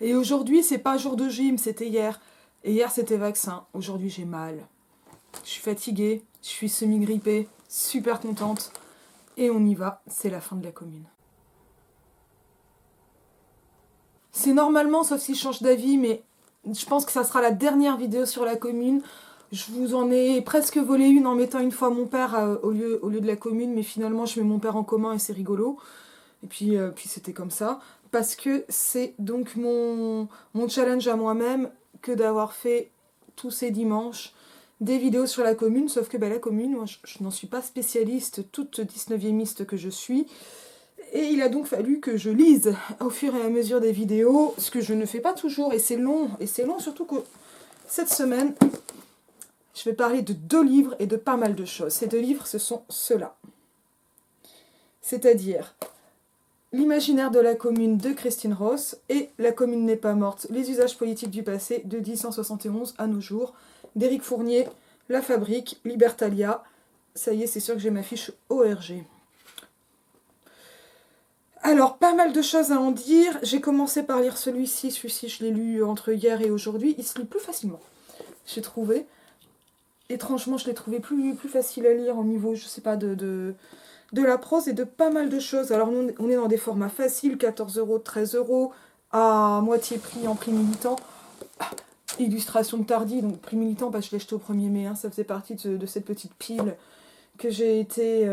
Et aujourd'hui, c'est pas jour de gym, c'était hier. Et hier, c'était vaccin. Aujourd'hui, j'ai mal. Je suis fatiguée, je suis semi-grippée, super contente. Et on y va, c'est la fin de la commune. C'est normalement, sauf si je change d'avis, mais je pense que ça sera la dernière vidéo sur la commune. Je vous en ai presque volé une en mettant une fois mon père au lieu de la commune, mais finalement je mets mon père en commun et c'est rigolo. Et puis c'était comme ça. Parce que c'est donc mon challenge à moi-même que d'avoir fait tous ces dimanches des vidéos sur la commune, sauf que la commune, moi je n'en suis pas spécialiste, toute 19e que je suis. Et il a donc fallu que je lise au fur et à mesure des vidéos, ce que je ne fais pas toujours, et c'est long surtout que cette semaine, je vais parler de 2 livres et de pas mal de choses. Ces 2 livres, ce sont ceux-là. C'est-à-dire L'imaginaire de la commune de Christine Ross et La commune n'est pas morte, les usages politiques du passé de 1871 à nos jours, d'Éric Fournier, La Fabrique, Libertalia. Ça y est, c'est sûr que j'ai ma fiche ORG. Alors, pas mal de choses à en dire. J'ai commencé par lire celui-ci je l'ai lu entre hier et aujourd'hui. Il se lit plus facilement, j'ai trouvé. Étrangement, je l'ai trouvé plus facile à lire au niveau, je sais pas, de la prose et de pas mal de choses. Alors, on est dans des formats faciles, 14 €, 13 €, à moitié prix en prix militant. Illustration de Tardy, donc prix militant, parce que je l'ai acheté au 1er mai, hein, ça faisait partie de cette petite pile que j'ai été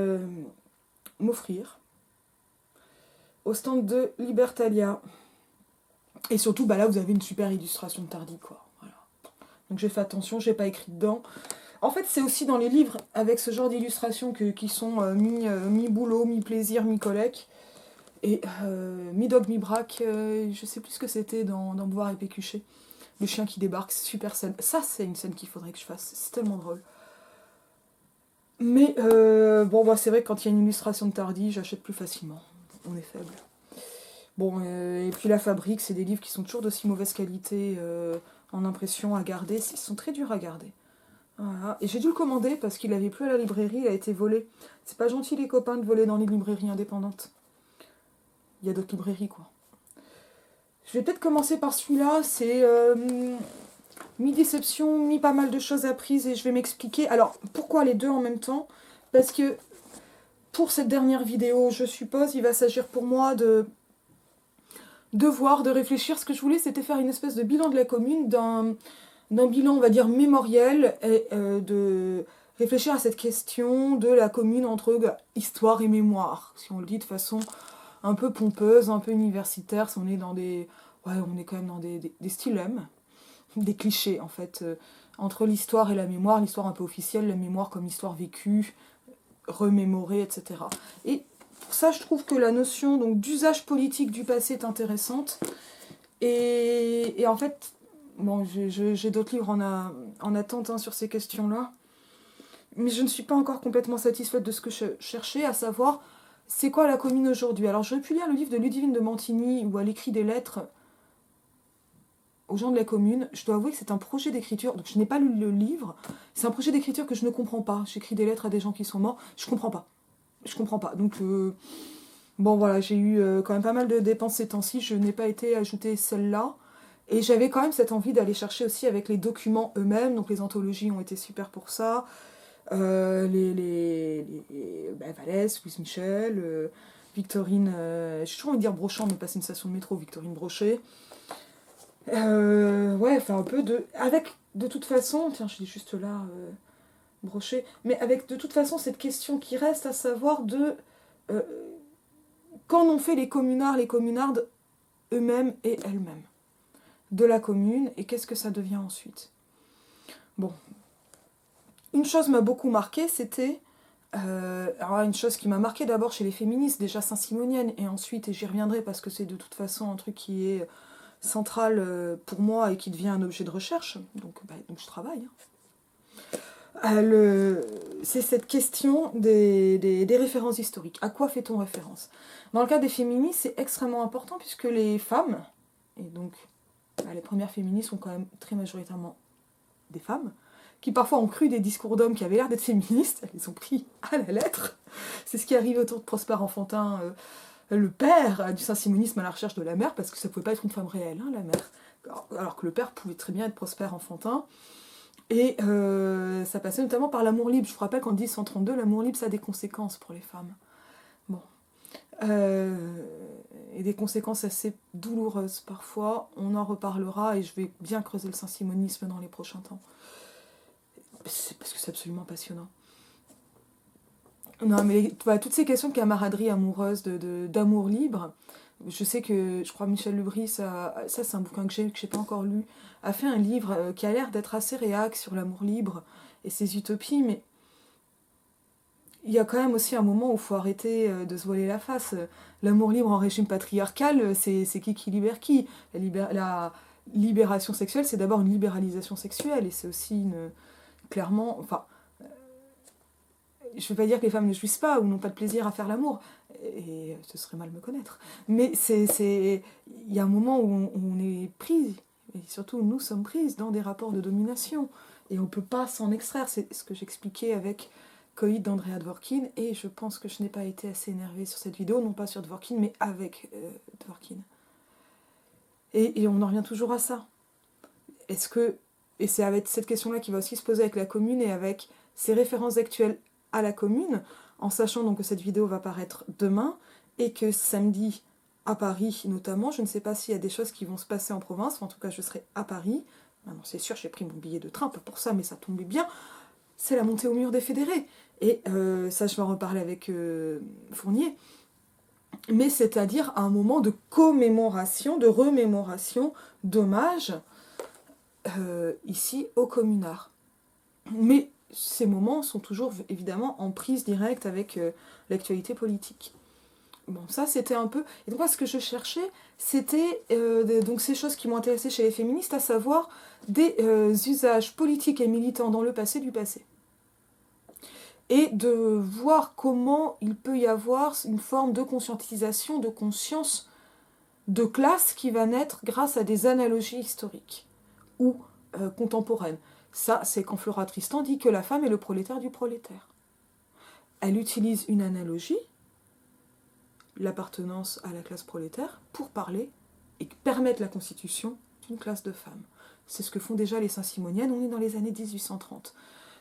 m'offrir au stand de Libertalia. Et surtout, là, vous avez une super illustration de Tardy, quoi. Voilà. Donc j'ai fait attention, j'ai pas écrit dedans. En fait, c'est aussi dans les livres avec ce genre d'illustrations qui sont mi-boulot, mi-plaisir, mi-collèque. Et mi-dog, mi-braque, je sais plus ce que c'était dans Boire et Pécuchet. Le chien qui débarque, super scène. Ça, c'est une scène qu'il faudrait que je fasse. C'est tellement drôle. Mais c'est vrai que quand il y a une illustration de Tardy, j'achète plus facilement. On est faible. Bon, et puis La Fabrique, c'est des livres qui sont toujours d'aussi mauvaise qualité en impression à garder. Ils sont très durs à garder. Voilà. Et j'ai dû le commander parce qu'il n'avait plus à la librairie, il a été volé. C'est pas gentil les copains de voler dans les librairies indépendantes. Il y a d'autres librairies, quoi. Je vais peut-être commencer par celui-là, c'est mi-déception, mi-pas mal de choses apprises et je vais m'expliquer. Alors, pourquoi les deux en même temps? Parce que pour cette dernière vidéo, je suppose, il va s'agir pour moi de voir, de réfléchir. Ce que je voulais, c'était faire une espèce de bilan de la commune, d'un bilan, on va dire, mémoriel, et de réfléchir à cette question de la commune entre histoire et mémoire, si on le dit de façon un peu pompeuse, un peu universitaire, si on est dans des... Ouais, on est quand même dans des stilèmes, des clichés, en fait, entre l'histoire et la mémoire, l'histoire un peu officielle, la mémoire comme histoire vécue, remémorée, etc. Et pour ça, je trouve que la notion donc d'usage politique du passé est intéressante. Et en fait, bon, j'ai d'autres livres en attente sur ces questions-là. Mais je ne suis pas encore complètement satisfaite de ce que je cherchais, à savoir, c'est quoi la commune aujourd'hui? Alors j'aurais pu lire le livre de Ludivine de Montigny, où elle écrit des lettres aux gens de la commune. Je dois avouer que c'est un projet d'écriture, donc je n'ai pas lu le livre. C'est un projet d'écriture que je ne comprends pas. J'écris des lettres à des gens qui sont morts, je comprends pas. Je comprends pas. Donc, bon voilà, j'ai eu quand même pas mal de dépenses ces temps-ci, je n'ai pas été ajouter celle-là. Et j'avais quand même cette envie d'aller chercher aussi avec les documents eux-mêmes, donc les anthologies ont été super pour ça. Vallès, Louise Michel, Victorine, j'ai toujours envie de dire Brochant, mais pas c'est une station de métro, Victorine Brochet. Un peu de... Avec, de toute façon, tiens, je dis juste là, Brochet, mais avec de toute façon cette question qui reste à savoir de... qu'en ont fait les communards, les communardes eux-mêmes et elles-mêmes de la commune, et qu'est-ce que ça devient ensuite. Bon. Une chose m'a beaucoup marqué, c'était... alors une chose qui m'a marqué d'abord chez les féministes, déjà saint-simoniennes, et ensuite, et j'y reviendrai parce que c'est de toute façon un truc qui est central pour moi et qui devient un objet de recherche, donc je travaille. C'est cette question des références historiques. À quoi fait-on référence? Dans le cas des féministes, c'est extrêmement important puisque les femmes, et donc les premières féministes sont quand même très majoritairement des femmes, qui parfois ont cru des discours d'hommes qui avaient l'air d'être féministes, elles les ont pris à la lettre. C'est ce qui arrive autour de Prosper Enfantin le père du saint-simonisme à la recherche de la mère, parce que ça pouvait pas être une femme réelle, hein, la mère. Alors que le père pouvait très bien être prospère enfantin. Et ça passait notamment par l'amour libre. Je vous rappelle qu'en 1032, l'amour libre, ça a des conséquences pour les femmes. Bon. Et des conséquences assez douloureuses parfois. On en reparlera et je vais bien creuser le saint-simonisme dans les prochains temps. C'est parce que c'est absolument passionnant. Non, mais toutes ces questions de camaraderie amoureuse, d'amour libre, je sais que, je crois, Michel Lebris, ça c'est un bouquin que j'ai pas encore lu, a fait un livre qui a l'air d'être assez réac sur l'amour libre et ses utopies, mais il y a quand même aussi un moment où il faut arrêter de se voiler la face. L'amour libre en régime patriarcal, c'est qui libère qui? La libération sexuelle, c'est d'abord une libéralisation sexuelle, et c'est aussi clairement... Enfin, je ne veux pas dire que les femmes ne jouissent pas ou n'ont pas de plaisir à faire l'amour, et ce serait mal me connaître. Mais il y a un moment où on est pris, et surtout nous sommes prises dans des rapports de domination, et on ne peut pas s'en extraire. C'est ce que j'expliquais avec Coït d'Andrea Dworkin, et je pense que je n'ai pas été assez énervée sur cette vidéo, non pas sur Dworkin, mais avec Dworkin. Et on en revient toujours à ça. Est-ce que... Et c'est avec cette question-là qui va aussi se poser avec la commune et avec ses références actuelles à la commune, en sachant donc que cette vidéo va paraître demain et que samedi à Paris notamment, je ne sais pas s'il y a des choses qui vont se passer en province, en tout cas je serai à Paris. Maintenant c'est sûr, j'ai pris mon billet de train, pas pour ça, mais ça tombait bien. C'est la montée au mur des fédérés. Et ça, je vais en reparler avec Fournier. Mais c'est-à-dire un moment de commémoration, de remémoration, d'hommage ici au communard. Mais ces moments sont toujours évidemment en prise directe avec l'actualité politique. Bon, ça c'était un peu... Et donc moi ce que je cherchais, c'était donc ces choses qui m'ont intéressé chez les féministes, à savoir des usages politiques et militants dans le passé du passé. Et de voir comment il peut y avoir une forme de conscientisation, de conscience de classe qui va naître grâce à des analogies historiques ou contemporaines. Ça, c'est quand Flora Tristan dit que la femme est le prolétaire du prolétaire. Elle utilise une analogie, l'appartenance à la classe prolétaire, pour parler et permettre la constitution d'une classe de femmes. C'est ce que font déjà les Saint-Simoniennes, on est dans les années 1830.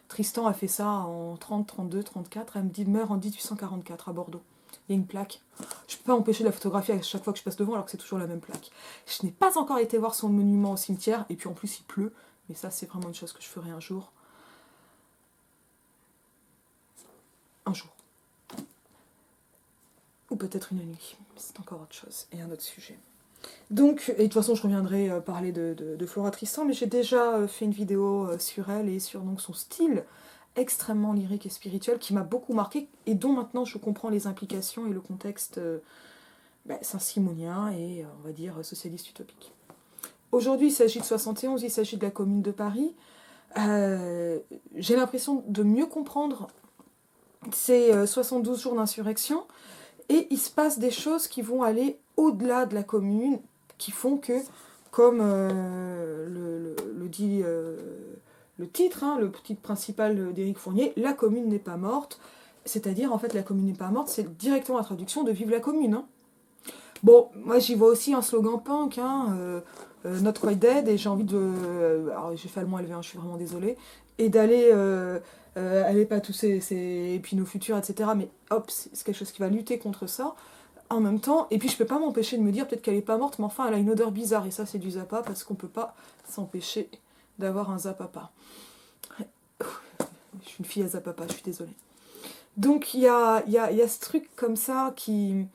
Tristan a fait ça en 30, 32, 34, elle meurt en 1844 à Bordeaux. Il y a une plaque. Je ne peux pas empêcher de la photographier à chaque fois que je passe devant, alors que c'est toujours la même plaque. Je n'ai pas encore été voir son monument au cimetière, et puis en plus il pleut, mais ça c'est vraiment une chose que je ferai un jour. Un jour. Ou peut-être une nuit, c'est encore autre chose, et un autre sujet. Donc, et de toute façon je reviendrai parler de Flora Tristan, mais j'ai déjà fait une vidéo sur elle et sur donc, son style extrêmement lyrique et spirituel qui m'a beaucoup marqué et dont maintenant je comprends les implications et le contexte saint-simonien et on va dire socialiste utopique. Aujourd'hui il s'agit de 71, il s'agit de la Commune de Paris. J'ai l'impression de mieux comprendre ces 72 jours d'insurrection et il se passe des choses qui vont aller au-delà de la Commune, qui font que, comme le dit le titre, hein, le titre principal d'Éric Fournier, la Commune n'est pas morte, c'est-à-dire en fait la Commune n'est pas morte, c'est directement la traduction de Vive la Commune. Hein. Bon, moi j'y vois aussi un slogan punk, hein, Not Quite Dead, et j'ai envie de... alors j'ai fait allemand élevé, hein, je suis vraiment désolée, et d'aller... elle pas tous et puis nos futurs, etc. Mais hop, c'est quelque chose qui va lutter contre ça. En même temps, et puis je peux pas m'empêcher de me dire peut-être qu'elle est pas morte, mais enfin elle a une odeur bizarre, et ça c'est du Zappa, parce qu'on peut pas s'empêcher d'avoir un Zapapa. Je suis une fille à Zapapa, je suis désolée. Donc il y a ce truc comme ça qui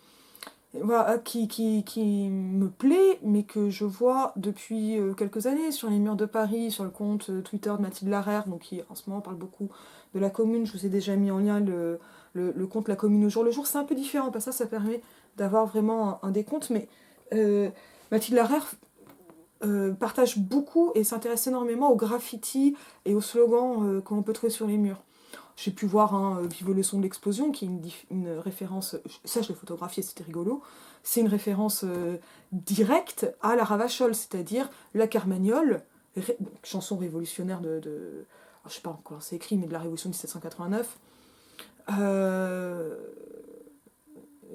me plaît, mais que je vois depuis quelques années sur les murs de Paris, sur le compte Twitter de Mathilde Larère, donc qui en ce moment parle beaucoup de la commune. Je vous ai déjà mis en lien le compte La Commune au jour le jour. C'est un peu différent, parce que ça permet d'avoir vraiment un décompte, mais Mathilde Larère partage beaucoup et s'intéresse énormément aux graffitis et aux slogans qu'on peut trouver sur les murs. J'ai pu voir Vive le son de l'explosion, qui est une référence, ça je l'ai photographié, c'était rigolo, c'est une référence directe à la Ravachol, c'est-à-dire la Carmagnole, chanson révolutionnaire de je sais pas encore c'est écrit, mais de la Révolution de 1789,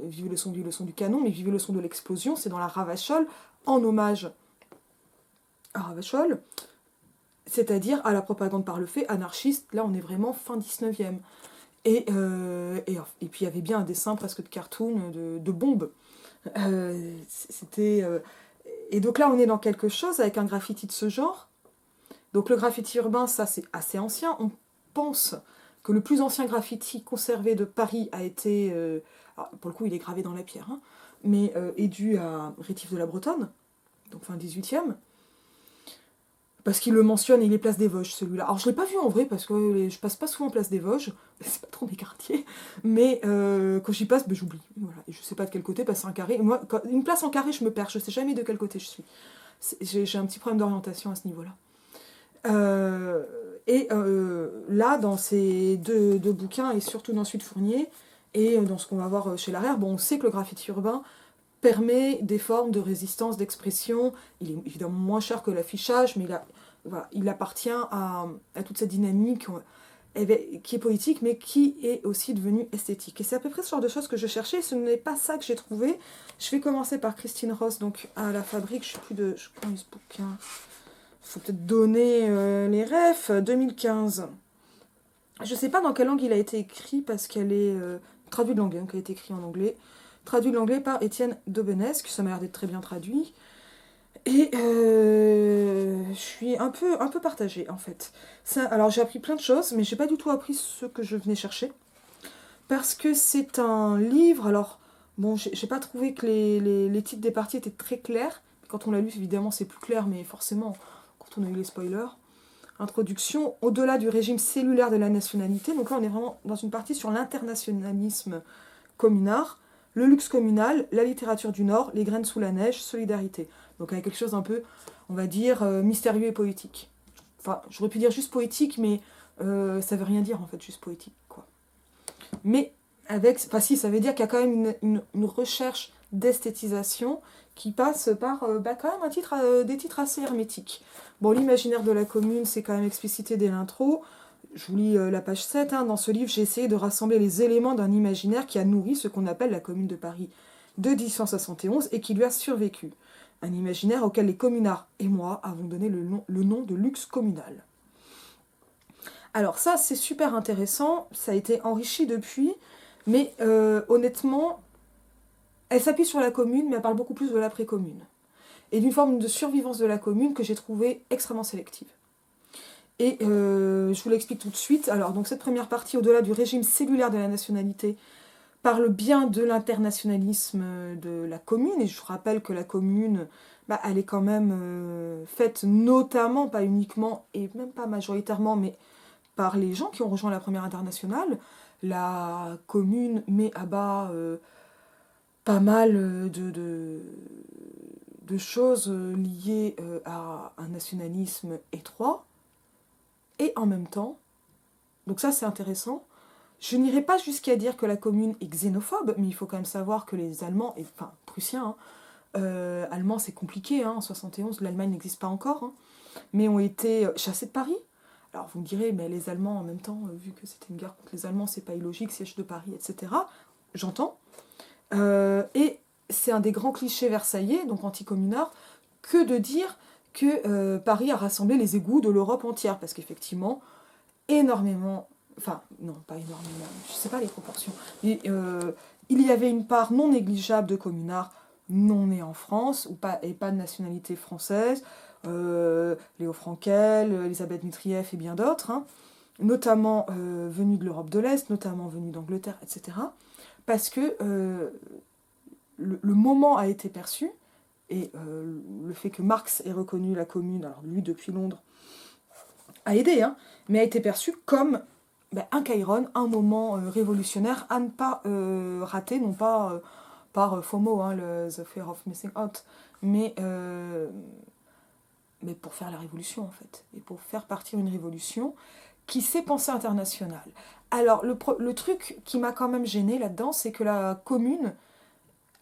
Vive le son du canon, mais Vive le son de l'explosion, c'est dans la Ravachol, en hommage à Ravachol, c'est-à-dire à la propagande par le fait anarchiste. Là, on est vraiment fin 19e. Et puis, il y avait bien un dessin presque de cartoon, de bombes. C'était... Et donc là, on est dans quelque chose avec un graffiti de ce genre. Donc le graffiti urbain, ça, c'est assez ancien. On pense que le plus ancien graffiti conservé de Paris a été... pour le coup, il est gravé dans la pierre, hein, mais est dû à Rétif de la Bretonne, donc fin 18e. Parce qu'il le mentionne, il est place des Vosges, celui-là. Alors, je ne l'ai pas vu en vrai, parce que je passe pas souvent place des Vosges, c'est pas trop mes quartiers, mais quand j'y passe, ben, j'oublie. Voilà. Et je sais pas de quel côté, parce que c'est un carré. Et moi, une place en carré, je me perds, je sais jamais de quel côté je suis. J'ai un petit problème d'orientation à ce niveau-là. Là, dans ces deux bouquins, et surtout dans Suite Fournier, et dans ce qu'on va voir chez Larère, bon, on sait que le graffiti urbain permet des formes de résistance, d'expression. Il est évidemment moins cher que l'affichage, mais il appartient à toute cette dynamique qui est politique, mais qui est aussi devenue esthétique. Et c'est à peu près ce genre de choses que je cherchais. Ce n'est pas ça que j'ai trouvé. Je vais commencer par Christine Ross, donc à la Fabrique. Je sais plus de... Je prends ce bouquin. Il faut peut-être donner les refs. 2015. Je ne sais pas dans quelle langue il a été écrit, parce qu'elle est traduit de l'anglais, donc elle a été écrit en anglais. Traduit de l'anglais par Étienne Daubenesque, ça m'a l'air d'être très bien traduit. Et je suis un peu partagée, en fait. Alors, j'ai appris plein de choses, mais j'ai pas du tout appris ce que je venais chercher. Parce que c'est un livre, alors, bon, j'ai pas trouvé que les titres des parties étaient très clairs. Quand on l'a lu, évidemment, c'est plus clair, mais forcément, quand on a eu les spoilers. Introduction, au-delà du régime cellulaire de la nationalité. Donc là, on est vraiment dans une partie sur l'internationalisme communard. Le luxe communal, la littérature du Nord, les graines sous la neige, solidarité. Donc avec quelque chose un peu, on va dire, mystérieux et poétique. Enfin, j'aurais pu dire juste poétique, mais ça veut rien dire en fait, juste poétique, quoi. Mais avec, enfin si, ça veut dire qu'il y a quand même une recherche d'esthétisation qui passe par quand même des titres assez hermétiques. Bon, l'imaginaire de la commune, c'est quand même explicité dès l'intro. Je vous lis la page 7. Hein. Dans ce livre, j'ai essayé de rassembler les éléments d'un imaginaire qui a nourri ce qu'on appelle la Commune de Paris de 1871 et qui lui a survécu. Un imaginaire auquel les communards et moi avons donné le nom de luxe communal. Alors ça, c'est super intéressant. Ça a été enrichi depuis, mais honnêtement, elle s'appuie sur la commune, mais elle parle beaucoup plus de l'après-commune. Et d'une forme de survivance de la commune que j'ai trouvée extrêmement sélective. Et je vous l'explique tout de suite. Alors, donc cette première partie, au-delà du régime cellulaire de la nationalité, parle bien de l'internationalisme de la commune. Et je vous rappelle que la commune, elle est quand même faite notamment, pas uniquement, et même pas majoritairement, mais par les gens qui ont rejoint la première internationale. La commune met à bas pas mal de choses liées à un nationalisme étroit. Et en même temps, donc ça c'est intéressant, je n'irai pas jusqu'à dire que la commune est xénophobe, mais il faut quand même savoir que les Allemands, enfin prussiens, allemands c'est compliqué, en 71 l'Allemagne n'existe pas encore, mais ont été chassés de Paris. Alors vous me direz, mais les Allemands en même temps, vu que c'était une guerre contre les Allemands, c'est pas illogique, siège de Paris, etc. J'entends. Et c'est un des grands clichés versaillais, donc anticommunards, que de dire que Paris a rassemblé les égouts de l'Europe entière, parce qu'effectivement, énormément, enfin, non, pas énormément, je sais pas les proportions, mais il y avait une part non négligeable de communards non nés en France, et pas de nationalité française, Léo Frankel, Elisabeth Mitrieff et bien d'autres, notamment venus de l'Europe de l'Est, notamment venus d'Angleterre, etc., parce que le moment a été perçu, et le fait que Marx ait reconnu la commune, alors lui depuis Londres, a aidé, mais a été perçu comme un Kairon, un moment révolutionnaire à ne pas rater, non pas par FOMO, the Fear of Missing Out, mais pour faire la révolution en fait, et pour faire partir une révolution qui s'est pensée internationale. Alors le truc qui m'a quand même gênée là-dedans, c'est que la commune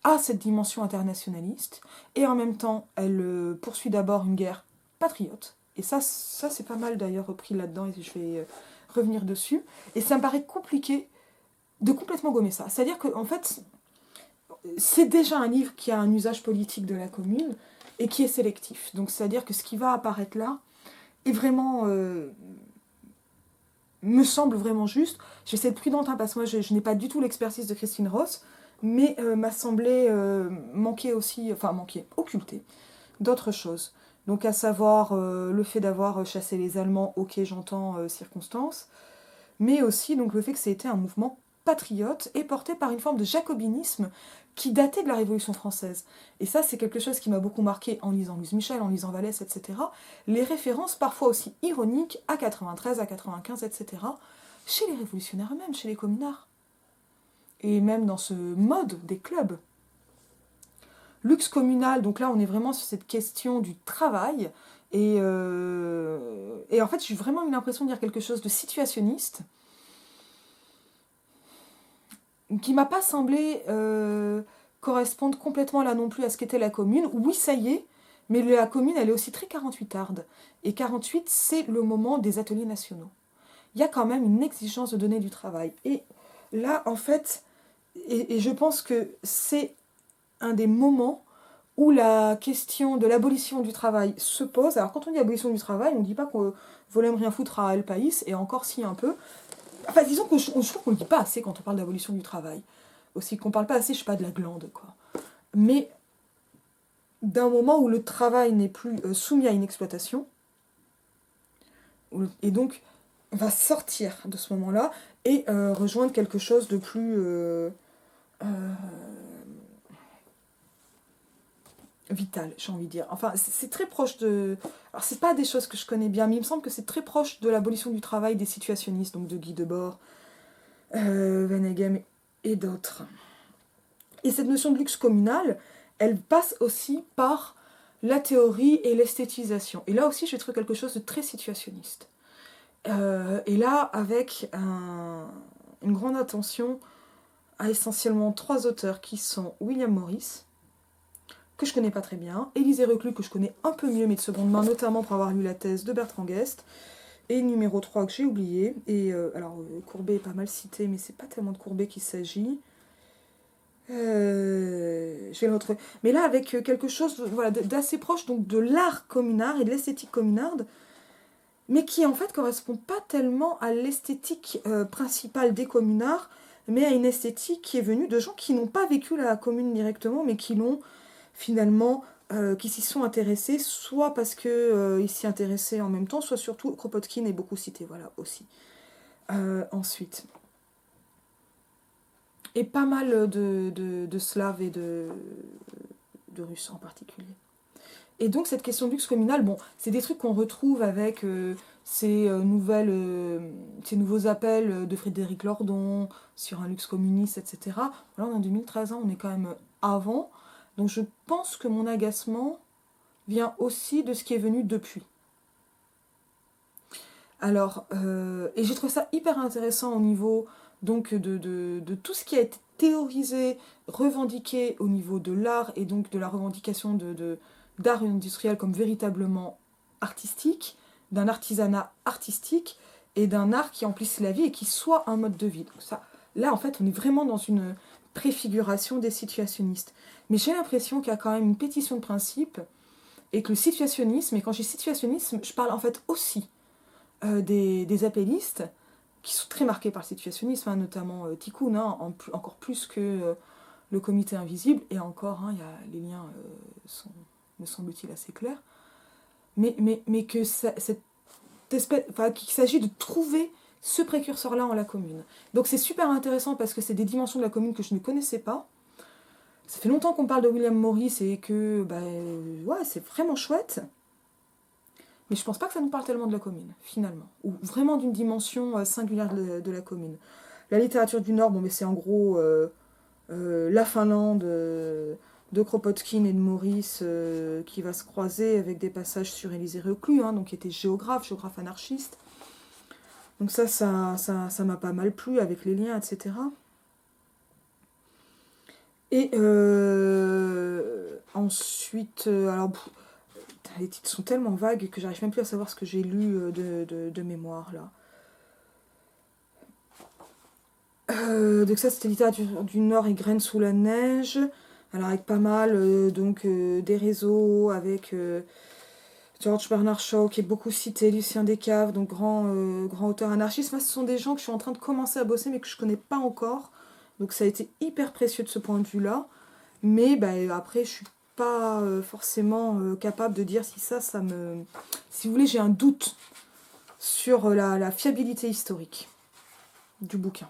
a cette dimension internationaliste, et en même temps, elle poursuit d'abord une guerre patriote, et ça c'est pas mal d'ailleurs repris là-dedans, et je vais revenir dessus, et ça me paraît compliqué de complètement gommer ça. C'est-à-dire qu'en fait, c'est déjà un livre qui a un usage politique de la commune et qui est sélectif. Donc c'est-à-dire que ce qui va apparaître là est vraiment... me semble vraiment juste. J'essaie d'être prudente parce que moi je n'ai pas du tout l'expertise de Christine Ross, mais m'a semblé manquer aussi, occulter d'autres choses. Donc à savoir le fait d'avoir chassé les Allemands, ok j'entends circonstances, mais aussi donc le fait que c'était un mouvement patriote et porté par une forme de jacobinisme qui datait de la Révolution française. Et ça, c'est quelque chose qui m'a beaucoup marqué en lisant Louise Michel, en lisant Vallès, etc. Les références parfois aussi ironiques à 93, à 95, etc. chez les révolutionnaires eux-mêmes, chez les communards. Et même dans ce mode des clubs. Luxe communal, donc là on est vraiment sur cette question du travail. Et en fait, j'ai vraiment eu l'impression de dire quelque chose de situationniste qui m'a pas semblé correspondre complètement là non plus à ce qu'était la commune. Oui, ça y est, mais la commune, elle est aussi très 48arde. Et 48, c'est le moment des ateliers nationaux. Il y a quand même une exigence de donner du travail. Et là, en fait, et je pense que c'est un des moments où la question de l'abolition du travail se pose. Alors, quand on dit abolition du travail, on ne dit pas qu'on voulait rien foutre à El País, et encore si un peu. Enfin, disons que je trouve qu'on ne le dit pas assez quand on parle d'abolition du travail. Aussi, qu'on ne parle pas assez, je sais pas, de la glande, quoi. Mais d'un moment où le travail n'est plus soumis à une exploitation, et donc on va sortir de ce moment-là et rejoindre quelque chose de plus vital, j'ai envie de dire. Enfin, c'est très proche de... Alors, c'est pas des choses que je connais bien, mais il me semble que c'est très proche de l'abolition du travail des situationnistes, donc de Guy Debord, Veneggem et d'autres. Et cette notion de luxe communal, elle passe aussi par la théorie et l'esthétisation. Et là aussi, j'ai trouvé quelque chose de très situationniste. Et là, avec une grande attention à essentiellement 3 auteurs qui sont William Morris, que je connais pas très bien, Élisée Reclus, que je connais un peu mieux, mais de seconde main, notamment pour avoir lu la thèse de Bertrand Guest, et numéro 3 que j'ai oublié. Et Courbet est pas mal cité, mais c'est pas tellement de Courbet qu'il s'agit. Je vais le retrouver. Mais là, avec quelque chose voilà, d'assez proche donc, de l'art communard et de l'esthétique communarde, mais qui en fait correspond pas tellement à l'esthétique principale des communards, mais à une esthétique qui est venue de gens qui n'ont pas vécu la commune directement, mais qui l'ont finalement, qui s'y sont intéressés, soit parce qu'ils s'y intéressaient en même temps, soit surtout Kropotkin est beaucoup cité, voilà, aussi. Ensuite. Et pas mal de Slaves et de Russes en particulier. Et donc cette question de luxe communal, bon, c'est des trucs qu'on retrouve avec ces nouveaux appels de Frédéric Lordon sur un luxe communiste, etc. Là, on est en 2013, hein, on est quand même avant. Donc je pense que mon agacement vient aussi de ce qui est venu depuis. Alors, et j'ai trouvé ça hyper intéressant au niveau donc de tout ce qui a été théorisé, revendiqué au niveau de l'art et donc de la revendication d'art industriel comme véritablement artistique, d'un artisanat artistique et d'un art qui emplisse la vie et qui soit un mode de vie. Donc ça, là, en fait, on est vraiment dans une préfiguration des situationnistes. Mais j'ai l'impression qu'il y a quand même une pétition de principe et que le situationnisme, et quand je dis situationnisme, je parle en fait aussi des appellistes qui sont très marqués par le situationnisme, hein, notamment Tikkun, hein, encore plus que le comité invisible, et encore, hein, les liens sont, me semble-t-il, assez clairs, mais que cette espèce, qu'il s'agit de trouver ce précurseur-là en la commune. Donc c'est super intéressant parce que c'est des dimensions de la commune que je ne connaissais pas. Ça fait longtemps qu'on parle de William Morris et que ouais, c'est vraiment chouette. Mais je pense pas que ça nous parle tellement de la commune, finalement. Ou vraiment d'une dimension singulière de la commune. La littérature du Nord, bon, mais c'est en gros la Finlande de Kropotkin et de Maurice qui va se croiser avec des passages sur Élisée Reclus, hein, donc qui était géographe anarchiste. Donc ça m'a pas mal plu avec les liens, etc. Et ensuite, alors... Les titres sont tellement vagues que j'arrive même plus à savoir ce que j'ai lu de mémoire, là. Donc ça, c'était littérature du Nord et Graines sous la neige. Alors avec pas mal des réseaux, avec George Bernard Shaw qui est beaucoup cité, Lucien Descaves, donc grand auteur anarchiste. Moi, ce sont des gens que je suis en train de commencer à bosser mais que je connais pas encore. Donc ça a été hyper précieux de ce point de vue-là. Mais après, je suis pas forcément capable de dire si ça me... Si vous voulez, j'ai un doute sur la fiabilité historique du bouquin.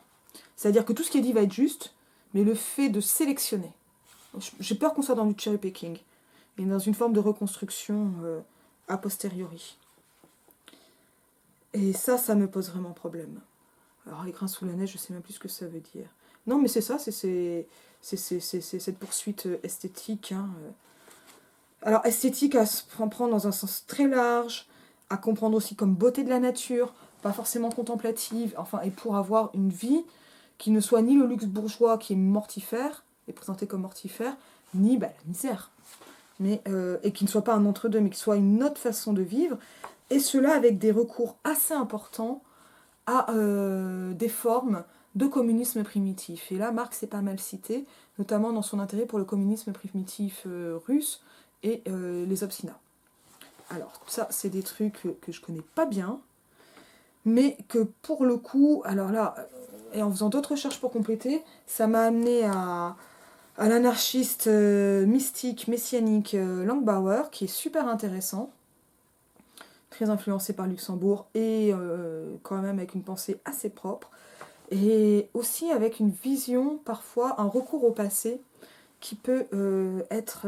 C'est-à-dire que tout ce qui est dit va être juste, mais le fait de sélectionner. J'ai peur qu'on soit dans du cherry picking, et dans une forme de reconstruction a posteriori. Et ça me pose vraiment problème. Alors les grains sous la neige, je sais même plus ce que ça veut dire. Non, mais c'est ça, c'est cette poursuite esthétique. Hein. Alors esthétique à se prendre dans un sens très large, à comprendre aussi comme beauté de la nature, pas forcément contemplative, enfin, et pour avoir une vie qui ne soit ni le luxe bourgeois qui est mortifère, est présenté comme mortifère, ni la misère. Et qui ne soit pas un entre-deux, mais qui soit une autre façon de vivre, et cela avec des recours assez importants à des formes de communisme primitif. Et là, Marx est pas mal cité, notamment dans son intérêt pour le communisme primitif russe et les obstinats. Alors, ça, c'est des trucs que je connais pas bien, mais que pour le coup, alors là, et en faisant d'autres recherches pour compléter, ça m'a amené à l'anarchiste mystique, messianique Langbauer, qui est super intéressant, très influencé par Luxembourg, et quand même avec une pensée assez propre, et aussi avec une vision, parfois, un recours au passé, qui peut être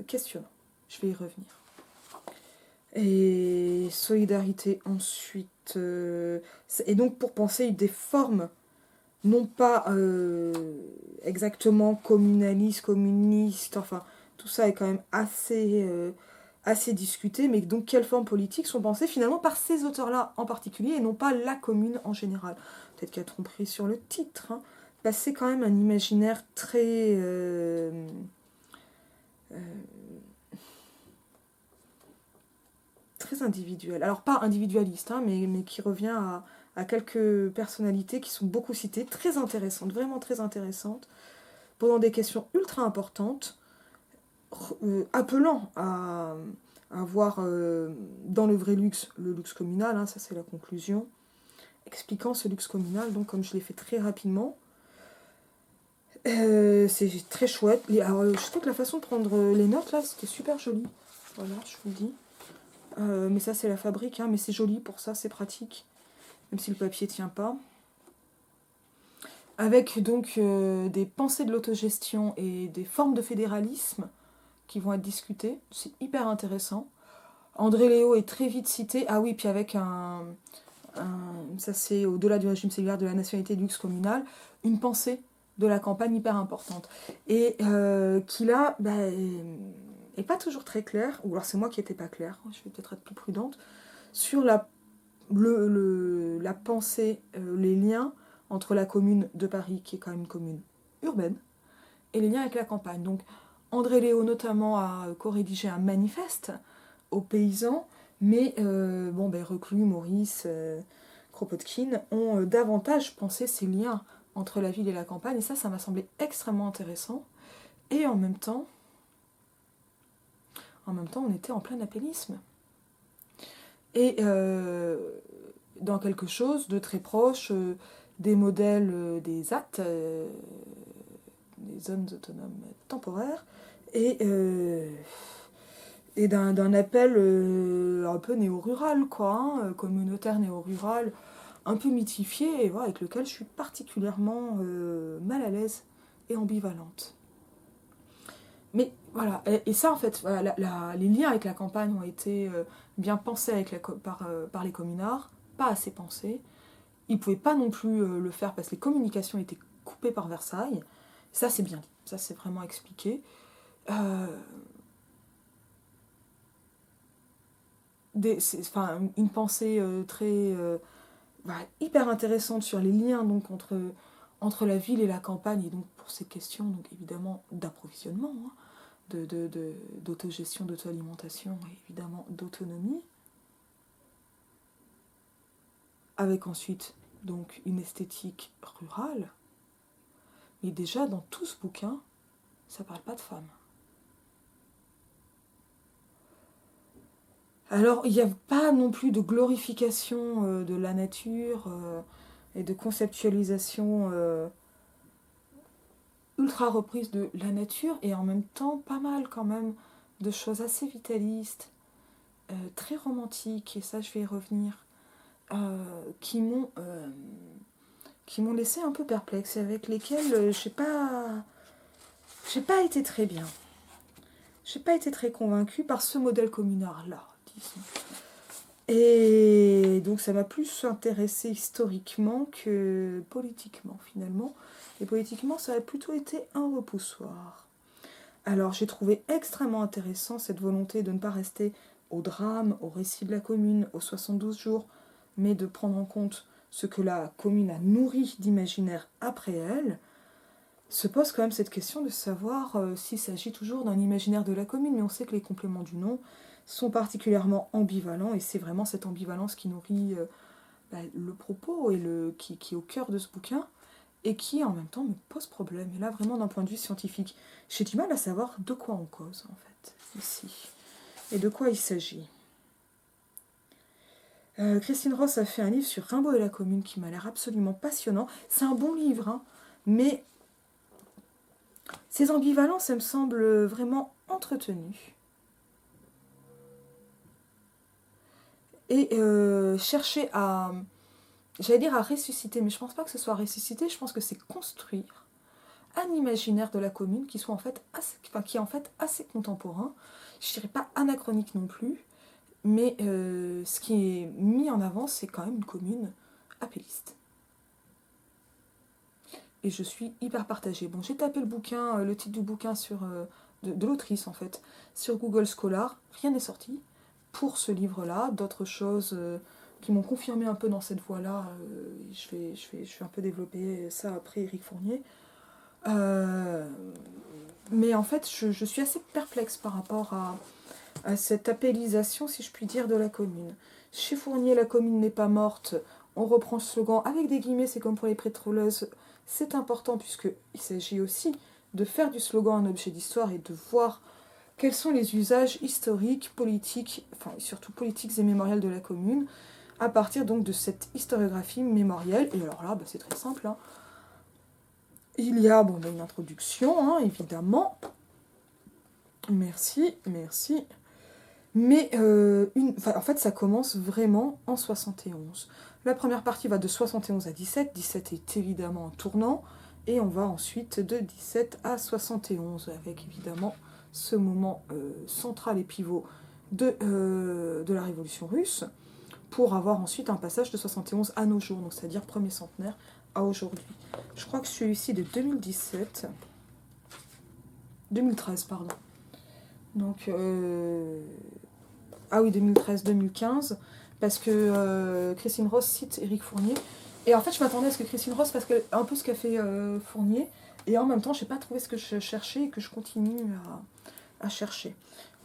questionnant. Je vais y revenir. Et solidarité ensuite. Et donc pour penser des formes, non pas exactement communistes, enfin tout ça est quand même assez discuté, mais donc quelles formes politiques sont pensées finalement par ces auteurs-là en particulier et non pas la commune en général. Peut-être qu'il y a tromperie sur le titre, hein. C'est quand même un imaginaire très... très individuel. Alors pas individualiste, hein, mais qui revient à quelques personnalités qui sont beaucoup citées, très intéressantes, vraiment très intéressantes, posant des questions ultra importantes, appelant à voir dans le vrai luxe, le luxe communal, hein, ça c'est la conclusion, expliquant ce luxe communal, donc comme je l'ai fait très rapidement. C'est très chouette. Alors, je trouve que la façon de prendre les notes là, c'était super joli. Voilà, je vous le dis. Mais ça c'est la fabrique, hein, mais c'est joli pour ça, c'est pratique, même si le papier tient pas. Avec donc des pensées de l'autogestion et des formes de fédéralisme qui vont être discutées, c'est hyper intéressant. André Léo est très vite cité, ah oui, puis avec ça c'est au-delà du régime cellulaire de la nationalité du luxe communal, une pensée de la campagne hyper importante. Et qui là, est pas toujours très clair, ou alors c'est moi qui n'étais pas claire, je vais peut-être être plus prudente, sur la pensée, les liens entre la commune de Paris, qui est quand même une commune urbaine, et les liens avec la campagne. Donc André Léo notamment a co-rédigé un manifeste aux paysans, mais Reclus, Maurice, Kropotkin ont davantage pensé ces liens entre la ville et la campagne, et ça m'a semblé extrêmement intéressant. Et en même temps, on était en plein appellisme. Et dans quelque chose de très proche des modèles des ZAT, des zones autonomes temporaires, et d'un appel un peu néo-rural, quoi, hein, communautaire néo-rural, un peu mythifié, et voilà, avec lequel je suis particulièrement mal à l'aise et ambivalente. Mais voilà, et ça en fait, voilà, les liens avec la campagne ont été bien pensés par les communards, pas assez pensés. Ils ne pouvaient pas non plus le faire parce que les communications étaient coupées par Versailles. Ça c'est bien dit, ça c'est vraiment expliqué. Une pensée très hyper intéressante sur les liens donc entre la ville et la campagne, et donc pour ces questions donc évidemment d'approvisionnement, hein, d'autogestion, d'auto-alimentation et évidemment d'autonomie, avec ensuite donc une esthétique rurale. Mais déjà dans tout ce bouquin, ça parle pas de femmes. Alors, il n'y a pas non plus de glorification de la nature et de conceptualisation ultra reprise de la nature, et en même temps pas mal quand même de choses assez vitalistes, très romantiques, et ça je vais y revenir, qui m'ont laissé un peu perplexe, et avec lesquelles j'ai pas été très bien. J'ai pas été très convaincue par ce modèle communard-là, disons. Et donc ça m'a plus intéressé historiquement que politiquement, finalement. Et politiquement, ça a plutôt été un repoussoir. Alors j'ai trouvé extrêmement intéressant cette volonté de ne pas rester au drame, au récit de la commune, aux 72 jours, mais de prendre en compte ce que la commune a nourri d'imaginaire après elle. Se pose quand même cette question de savoir s'il s'agit toujours d'un imaginaire de la commune, mais on sait que les compléments du nom sont particulièrement ambivalents, et c'est vraiment cette ambivalence qui nourrit le propos et qui est au cœur de ce bouquin, et qui en même temps me pose problème. Et là, vraiment d'un point de vue scientifique, j'ai du mal à savoir de quoi on cause, en fait, ici, et de quoi il s'agit. Christine Ross a fait un livre sur Rimbaud et la commune qui m'a l'air absolument passionnant. C'est un bon livre, hein, mais ces ambivalences, elles me semblent vraiment entretenues. Et chercher à, j'allais dire à ressusciter, mais je pense pas que ce soit ressusciter, je pense que c'est construire un imaginaire de la commune qui soit en fait qui est en fait assez contemporain. Je dirais pas anachronique non plus, mais ce qui est mis en avant, c'est quand même une commune appelliste. Et je suis hyper partagée. Bon, j'ai tapé le titre du bouquin de l'autrice en fait, sur Google Scholar, rien n'est sorti pour ce livre-là, d'autres choses qui m'ont confirmé un peu dans cette voie-là. Je vais un peu développer ça après Éric Fournier. Mais en fait, je suis assez perplexe par rapport à cette appellisation, si je puis dire, de la commune. Chez Fournier, la commune n'est pas morte. On reprend le slogan avec des guillemets, c'est comme pour les pétroleuses. C'est important puisqu'il s'agit aussi de faire du slogan un objet d'histoire et de voir quels sont les usages historiques, politiques, enfin surtout politiques et mémoriels de la commune, à partir donc de cette historiographie mémorielle. Et alors là, c'est très simple. Hein. Il y a une introduction, hein, évidemment. Merci. Mais en fait, ça commence vraiment en 71. La première partie va de 71 à 17. 17 est évidemment un tournant. Et on va ensuite de 17 à 71, avec évidemment ce moment central et pivot de la Révolution russe, pour avoir ensuite un passage de 71 à nos jours, donc c'est-à-dire premier centenaire à aujourd'hui. Je crois que celui-ci est de 2013, pardon. Donc, ah oui, 2013-2015, parce que Christine Ross cite Éric Fournier. Et en fait, je m'attendais à ce que Christine Ross fasse un peu ce qu'a fait Fournier, et en même temps, je n'ai pas trouvé ce que je cherchais et que je continue à chercher.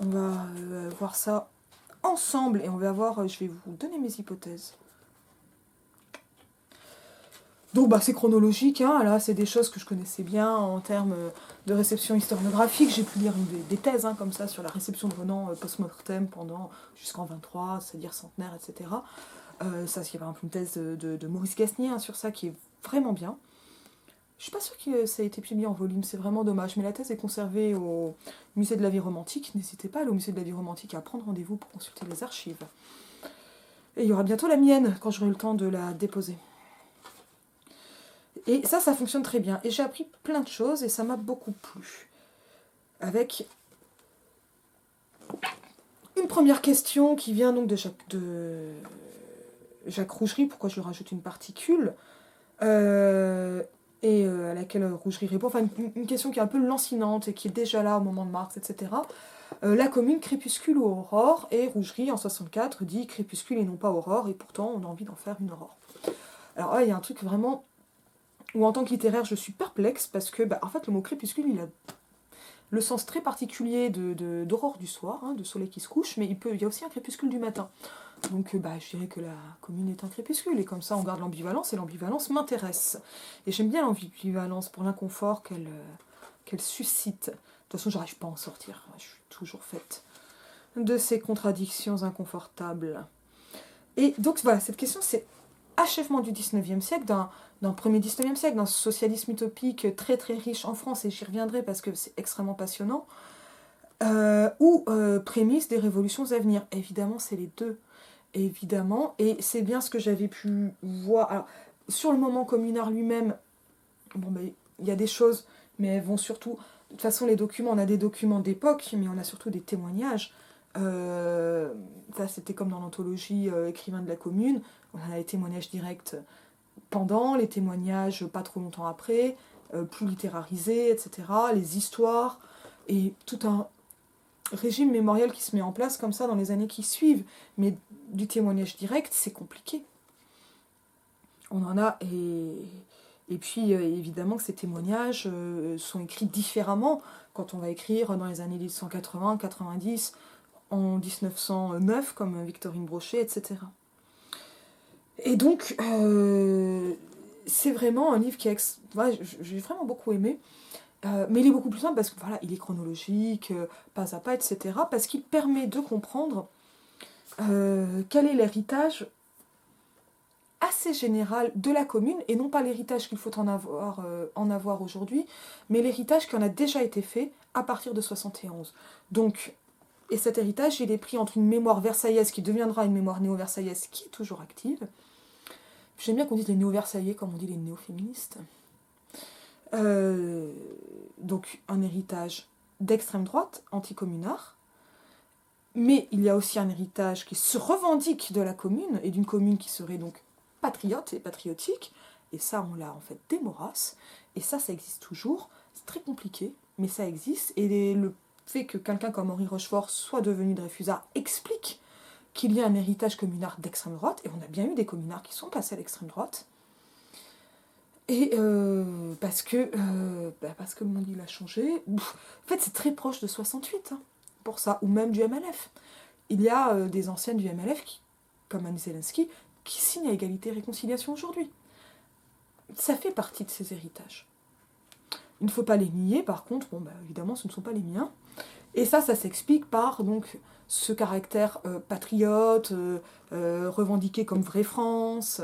On va voir ça ensemble, et on va voir, je vais vous donner mes hypothèses. Donc c'est chronologique, hein, là c'est des choses que je connaissais bien en termes de réception historiographique. J'ai pu lire des thèses comme ça sur la réception de Renan post-mortem jusqu'en 23, c'est-à-dire centenaire, etc. Ça, il y a par exemple une thèse de Maurice Gasnier sur ça qui est vraiment bien. Je suis pas sûre que ça ait été publié en volume, c'est vraiment dommage, mais la thèse est conservée au musée de la vie romantique. N'hésitez pas à aller au musée de la vie romantique à prendre rendez-vous pour consulter les archives. Et il y aura bientôt la mienne quand j'aurai le temps de la déposer. Et ça fonctionne très bien. Et j'ai appris plein de choses et ça m'a beaucoup plu. Avec une première question qui vient donc de Jacques Rougerie, pourquoi je lui rajoute une particule, et à laquelle Rougerie répond, enfin une question qui est un peu lancinante et qui est déjà là au moment de Marx, etc. La commune, crépuscule ou aurore, et Rougerie en 64 dit crépuscule et non pas aurore, et pourtant on a envie d'en faire une aurore. Alors là, il y a un truc vraiment où en tant que littéraire, je suis perplexe, parce que en fait, le mot crépuscule, il a le sens très particulier d'aurore du soir, de soleil qui se couche, mais il y a aussi un crépuscule du matin. Donc je dirais que la commune est un crépuscule, et comme ça on garde l'ambivalence, et l'ambivalence m'intéresse. Et j'aime bien l'ambivalence pour l'inconfort qu'elle suscite. De toute façon, j'arrive pas à en sortir. Je suis toujours faite de ces contradictions inconfortables. Et donc voilà, cette question, c'est achèvement du 19e siècle, d'un premier 19e siècle, d'un socialisme utopique très très riche en France, et j'y reviendrai parce que c'est extrêmement passionnant, ou prémisse des révolutions à venir. Évidemment, c'est les deux. Évidemment, et c'est bien ce que j'avais pu voir. Alors, sur le moment communard lui-même, bon, ben, il y a des choses, mais elles vont surtout... De toute façon, les documents, on a des documents d'époque, mais on a surtout des témoignages. Ça, c'était comme dans l'anthologie Écrivains de la Commune. On a les témoignages directs pendant, les témoignages pas trop longtemps après, plus littérarisés, etc. Les histoires, et tout un régime mémorial qui se met en place comme ça dans les années qui suivent. Mais du témoignage direct, c'est compliqué. On en a, et puis évidemment que ces témoignages sont écrits différemment quand on va écrire dans les années 1880, 90, en 1909, comme Victorine Brochet, etc. Et donc, c'est vraiment un livre qui j'ai vraiment beaucoup aimé. Mais il est beaucoup plus simple parce que voilà, il est chronologique, pas à pas, etc. Parce qu'il permet de comprendre quel est l'héritage assez général de la commune, et non pas l'héritage qu'il faut en avoir aujourd'hui, mais l'héritage qui en a déjà été fait à partir de 71. Donc, et cet héritage, il est pris entre une mémoire versaillaise qui deviendra une mémoire néo-versaillaise qui est toujours active. J'aime bien qu'on dise les néo-versaillais comme on dit les néo-féministes. Donc un héritage d'extrême droite, anticommunard, mais il y a aussi un héritage qui se revendique de la commune, et d'une commune qui serait donc patriote et patriotique, et ça on l'a en fait dès Maurras, et ça existe toujours, c'est très compliqué, mais ça existe, et le fait que quelqu'un comme Henri Rochefort soit devenu Dreyfusard explique qu'il y a un héritage communard d'extrême droite, et on a bien eu des communards qui sont passés à l'extrême droite. Et parce que le monde il a changé. En fait, c'est très proche de 68, hein, pour ça, ou même du MLF. Il y a des anciennes du MLF, comme Anne Zelensky, qui signent à Égalité et Réconciliation aujourd'hui. Ça fait partie de ces héritages. Il ne faut pas les nier, par contre, évidemment, ce ne sont pas les miens. Et ça s'explique par donc, ce caractère patriote, revendiqué comme vraie France,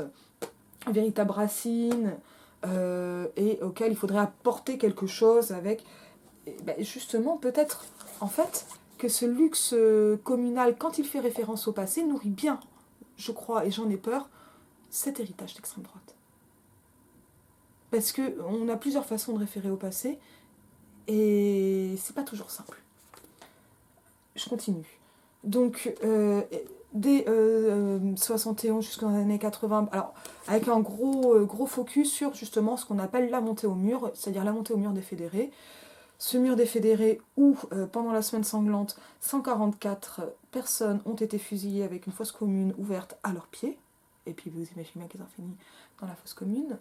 véritable racine, et auquel il faudrait apporter quelque chose avec, justement, peut-être, en fait, que ce luxe communal, quand il fait référence au passé, nourrit bien, je crois, et j'en ai peur, cet héritage d'extrême droite. Parce qu'on a plusieurs façons de référer au passé, et c'est pas toujours simple. Je continue. Donc, dès 71 jusqu'aux années 80, alors avec un gros focus sur justement ce qu'on appelle la montée au mur, c'est-à-dire la montée au mur des fédérés. Ce mur des fédérés où, pendant la semaine sanglante, 144 personnes ont été fusillées avec une fosse commune ouverte à leurs pieds, et puis vous imaginez bien qu'elles ont fini dans la fosse commune,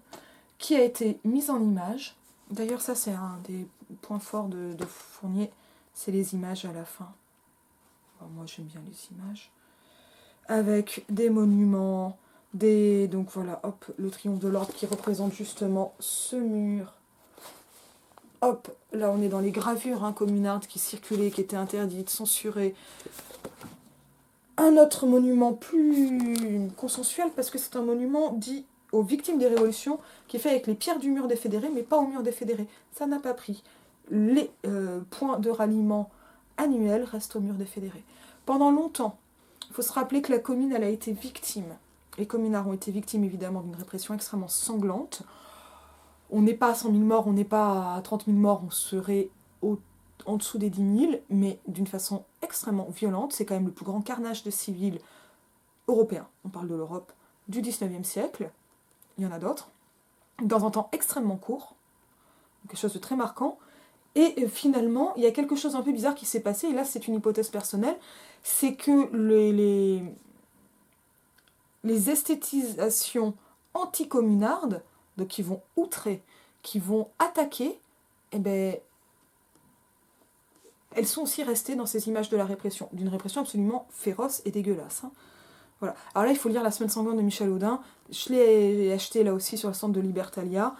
qui a été mise en image. D'ailleurs, ça c'est un des points forts de Fournier, c'est les images à la fin. Moi j'aime bien les images. Avec des monuments, donc voilà, hop, le triomphe de l'ordre qui représente justement ce mur. Hop, là on est dans les gravures communardes qui circulaient, qui étaient interdites, censurées. Un autre monument plus consensuel, parce que c'est un monument dit aux victimes des révolutions, qui est fait avec les pierres du mur des fédérés, mais pas au mur des fédérés. Ça n'a pas pris. Les points de ralliement annuels restent au mur des fédérés. Pendant longtemps, il faut se rappeler que la commune, elle a été victime. Les communards ont été victimes, évidemment, d'une répression extrêmement sanglante. On n'est pas à 100 000 morts, on n'est pas à 30 000 morts, on serait en dessous des 10 000, mais d'une façon extrêmement violente. C'est quand même le plus grand carnage de civils européens, on parle de l'Europe, du 19e siècle. Il y en a d'autres. Dans un temps extrêmement court, quelque chose de très marquant. Et finalement, il y a quelque chose un peu bizarre qui s'est passé, et là c'est une hypothèse personnelle, c'est que les esthétisations anticommunardes, donc qui vont outrer, qui vont attaquer, elles sont aussi restées dans ces images de la répression, d'une répression absolument féroce et dégueulasse. Voilà. Alors là, il faut lire La Semaine sanglante de Michel Audin. Je l'ai acheté là aussi sur le stand de Libertalia.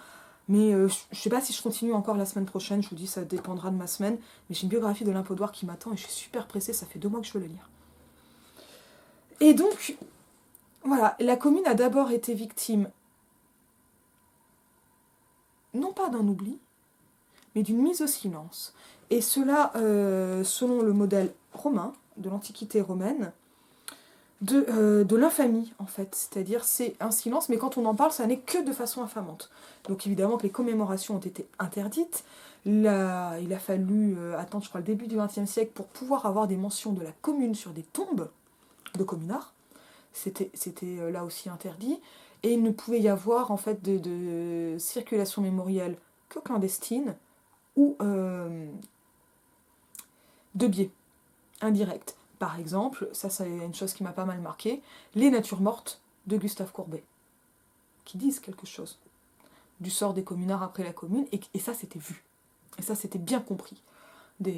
Mais je ne sais pas si je continue encore la semaine prochaine, je vous dis, ça dépendra de ma semaine. Mais j'ai une biographie de Limpaudoir qui m'attend et je suis super pressée, ça fait 2 mois que je veux la lire. Et donc, voilà, la commune a d'abord été victime, non pas d'un oubli, mais d'une mise au silence. Et cela, selon le modèle romain, de l'Antiquité romaine, de l'infamie, en fait. C'est-à-dire, c'est un silence, mais quand on en parle, ça n'est que de façon infamante. Donc évidemment que les commémorations ont été interdites. Il a fallu attendre, je crois, le début du XXe siècle pour pouvoir avoir des mentions de la commune sur des tombes de communards. C'était là aussi interdit. Et il ne pouvait y avoir, en fait, de circulation mémorielle que clandestine ou de biais indirects. Par exemple, ça c'est une chose qui m'a pas mal marqué, les natures mortes de Gustave Courbet, qui disent quelque chose du sort des communards après la commune, et ça c'était vu, et ça c'était bien compris de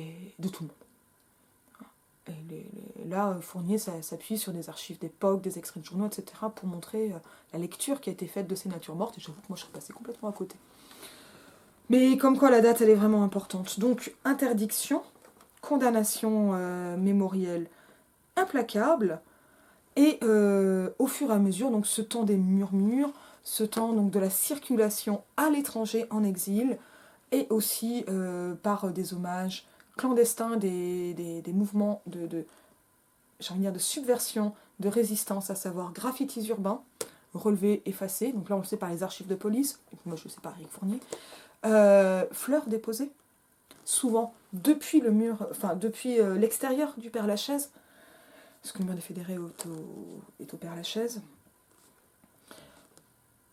tout le monde. Là, Fournier s'appuie sur des archives d'époque, des extraits de journaux, etc., pour montrer la lecture qui a été faite de ces natures mortes, et j'avoue que moi je suis passée complètement à côté. Mais comme quoi la date elle est vraiment importante. Donc interdiction, condamnation mémorielle implacable, et au fur et à mesure, donc ce temps des murmures, ce temps donc de la circulation à l'étranger en exil, et aussi par des hommages clandestins, des mouvements j'ai envie de dire de subversion, de résistance, à savoir graffitis urbains, relevés, effacés, donc là on le sait par les archives de police, moi je le sais par Eric Fournier, fleurs déposées, souvent depuis le mur, enfin depuis l'extérieur du Père-Lachaise, parce que le mur des fédérés est au Père-Lachaise.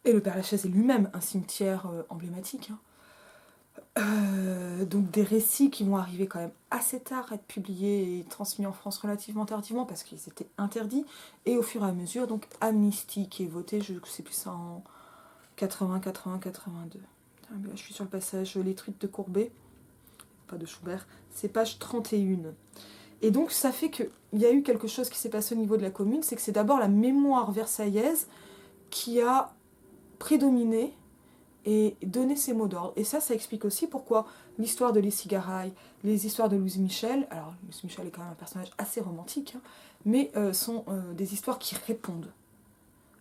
Et le Père-Lachaise est lui-même un cimetière emblématique. Donc des récits qui vont arriver quand même assez tard à être publiés et transmis en France relativement tardivement parce qu'ils étaient interdits. Et au fur et à mesure, donc amnistie qui est votée, je ne sais plus ça en 80, 80, 82. Je suis sur le passage Les Truites de Courbet, pas de Schubert, c'est page 31. Et donc ça fait qu'il y a eu quelque chose qui s'est passé au niveau de la commune, c'est que c'est d'abord la mémoire versaillaise qui a prédominé et donné ses mots d'ordre. Et ça explique aussi pourquoi l'histoire de l'Essigaray, les histoires de Louise Michel, alors Louise Michel est quand même un personnage assez romantique, hein, mais sont des histoires qui répondent.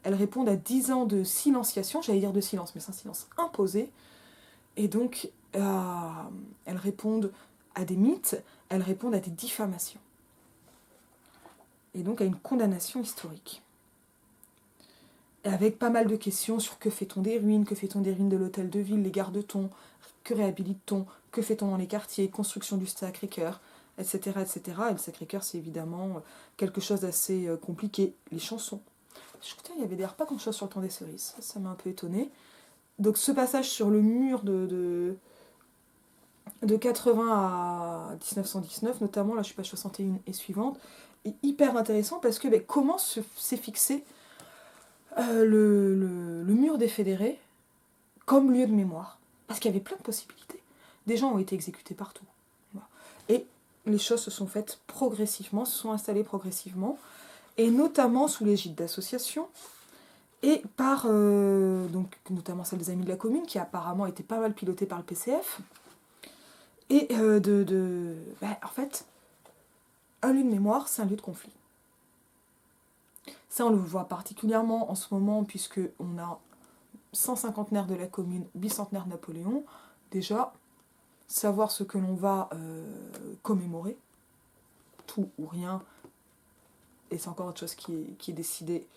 Elles répondent à 10 ans de silenciation, j'allais dire de silence, mais c'est un silence imposé, et donc elles répondent à des mythes, elles répondent à des diffamations. Et donc à une condamnation historique. Et avec pas mal de questions sur que fait-on des ruines de l'hôtel de ville, les garde-t-on, que réhabilite-t-on, que fait-on dans les quartiers, construction du Sacré-Cœur, etc., etc. Et le Sacré-Cœur, c'est évidemment quelque chose d'assez compliqué. Les chansons. Je crois qu'il y avait d'ailleurs pas grand-chose sur le temps des cerises, ça m'a un peu étonnée. Donc ce passage sur le mur de 80 à 1919, notamment, là je suis page 61 et suivante, est hyper intéressant parce que comment s'est fixé le mur des fédérés comme lieu de mémoire. Parce qu'il y avait plein de possibilités. Des gens ont été exécutés partout. Voilà. Et les choses se sont faites progressivement, se sont installées progressivement, et notamment sous l'égide d'associations, et par, donc, notamment celle des Amis de la Commune, qui apparemment était pas mal pilotée par le PCF, et en fait, un lieu de mémoire, c'est un lieu de conflit. Ça, on le voit particulièrement en ce moment, puisqu'on a 150 de la commune, bicentenaire de Napoléon. Déjà, savoir ce que l'on va commémorer, tout ou rien, et c'est encore autre chose qui est décidé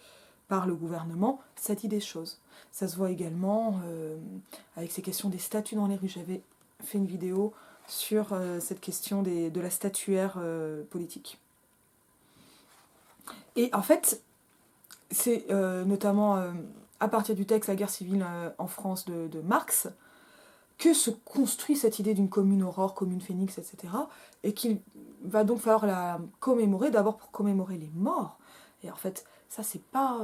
par le gouvernement, ça dit des choses. Ça se voit également avec ces questions des statues dans les rues. J'avais fait une vidéo sur cette question de la statuaire politique. Et en fait, c'est notamment à partir du texte La guerre civile en France de Marx que se construit cette idée d'une commune aurore, commune phénix, etc. Et qu'il va donc falloir la commémorer, d'abord pour commémorer les morts. Et en fait, ça, c'est pas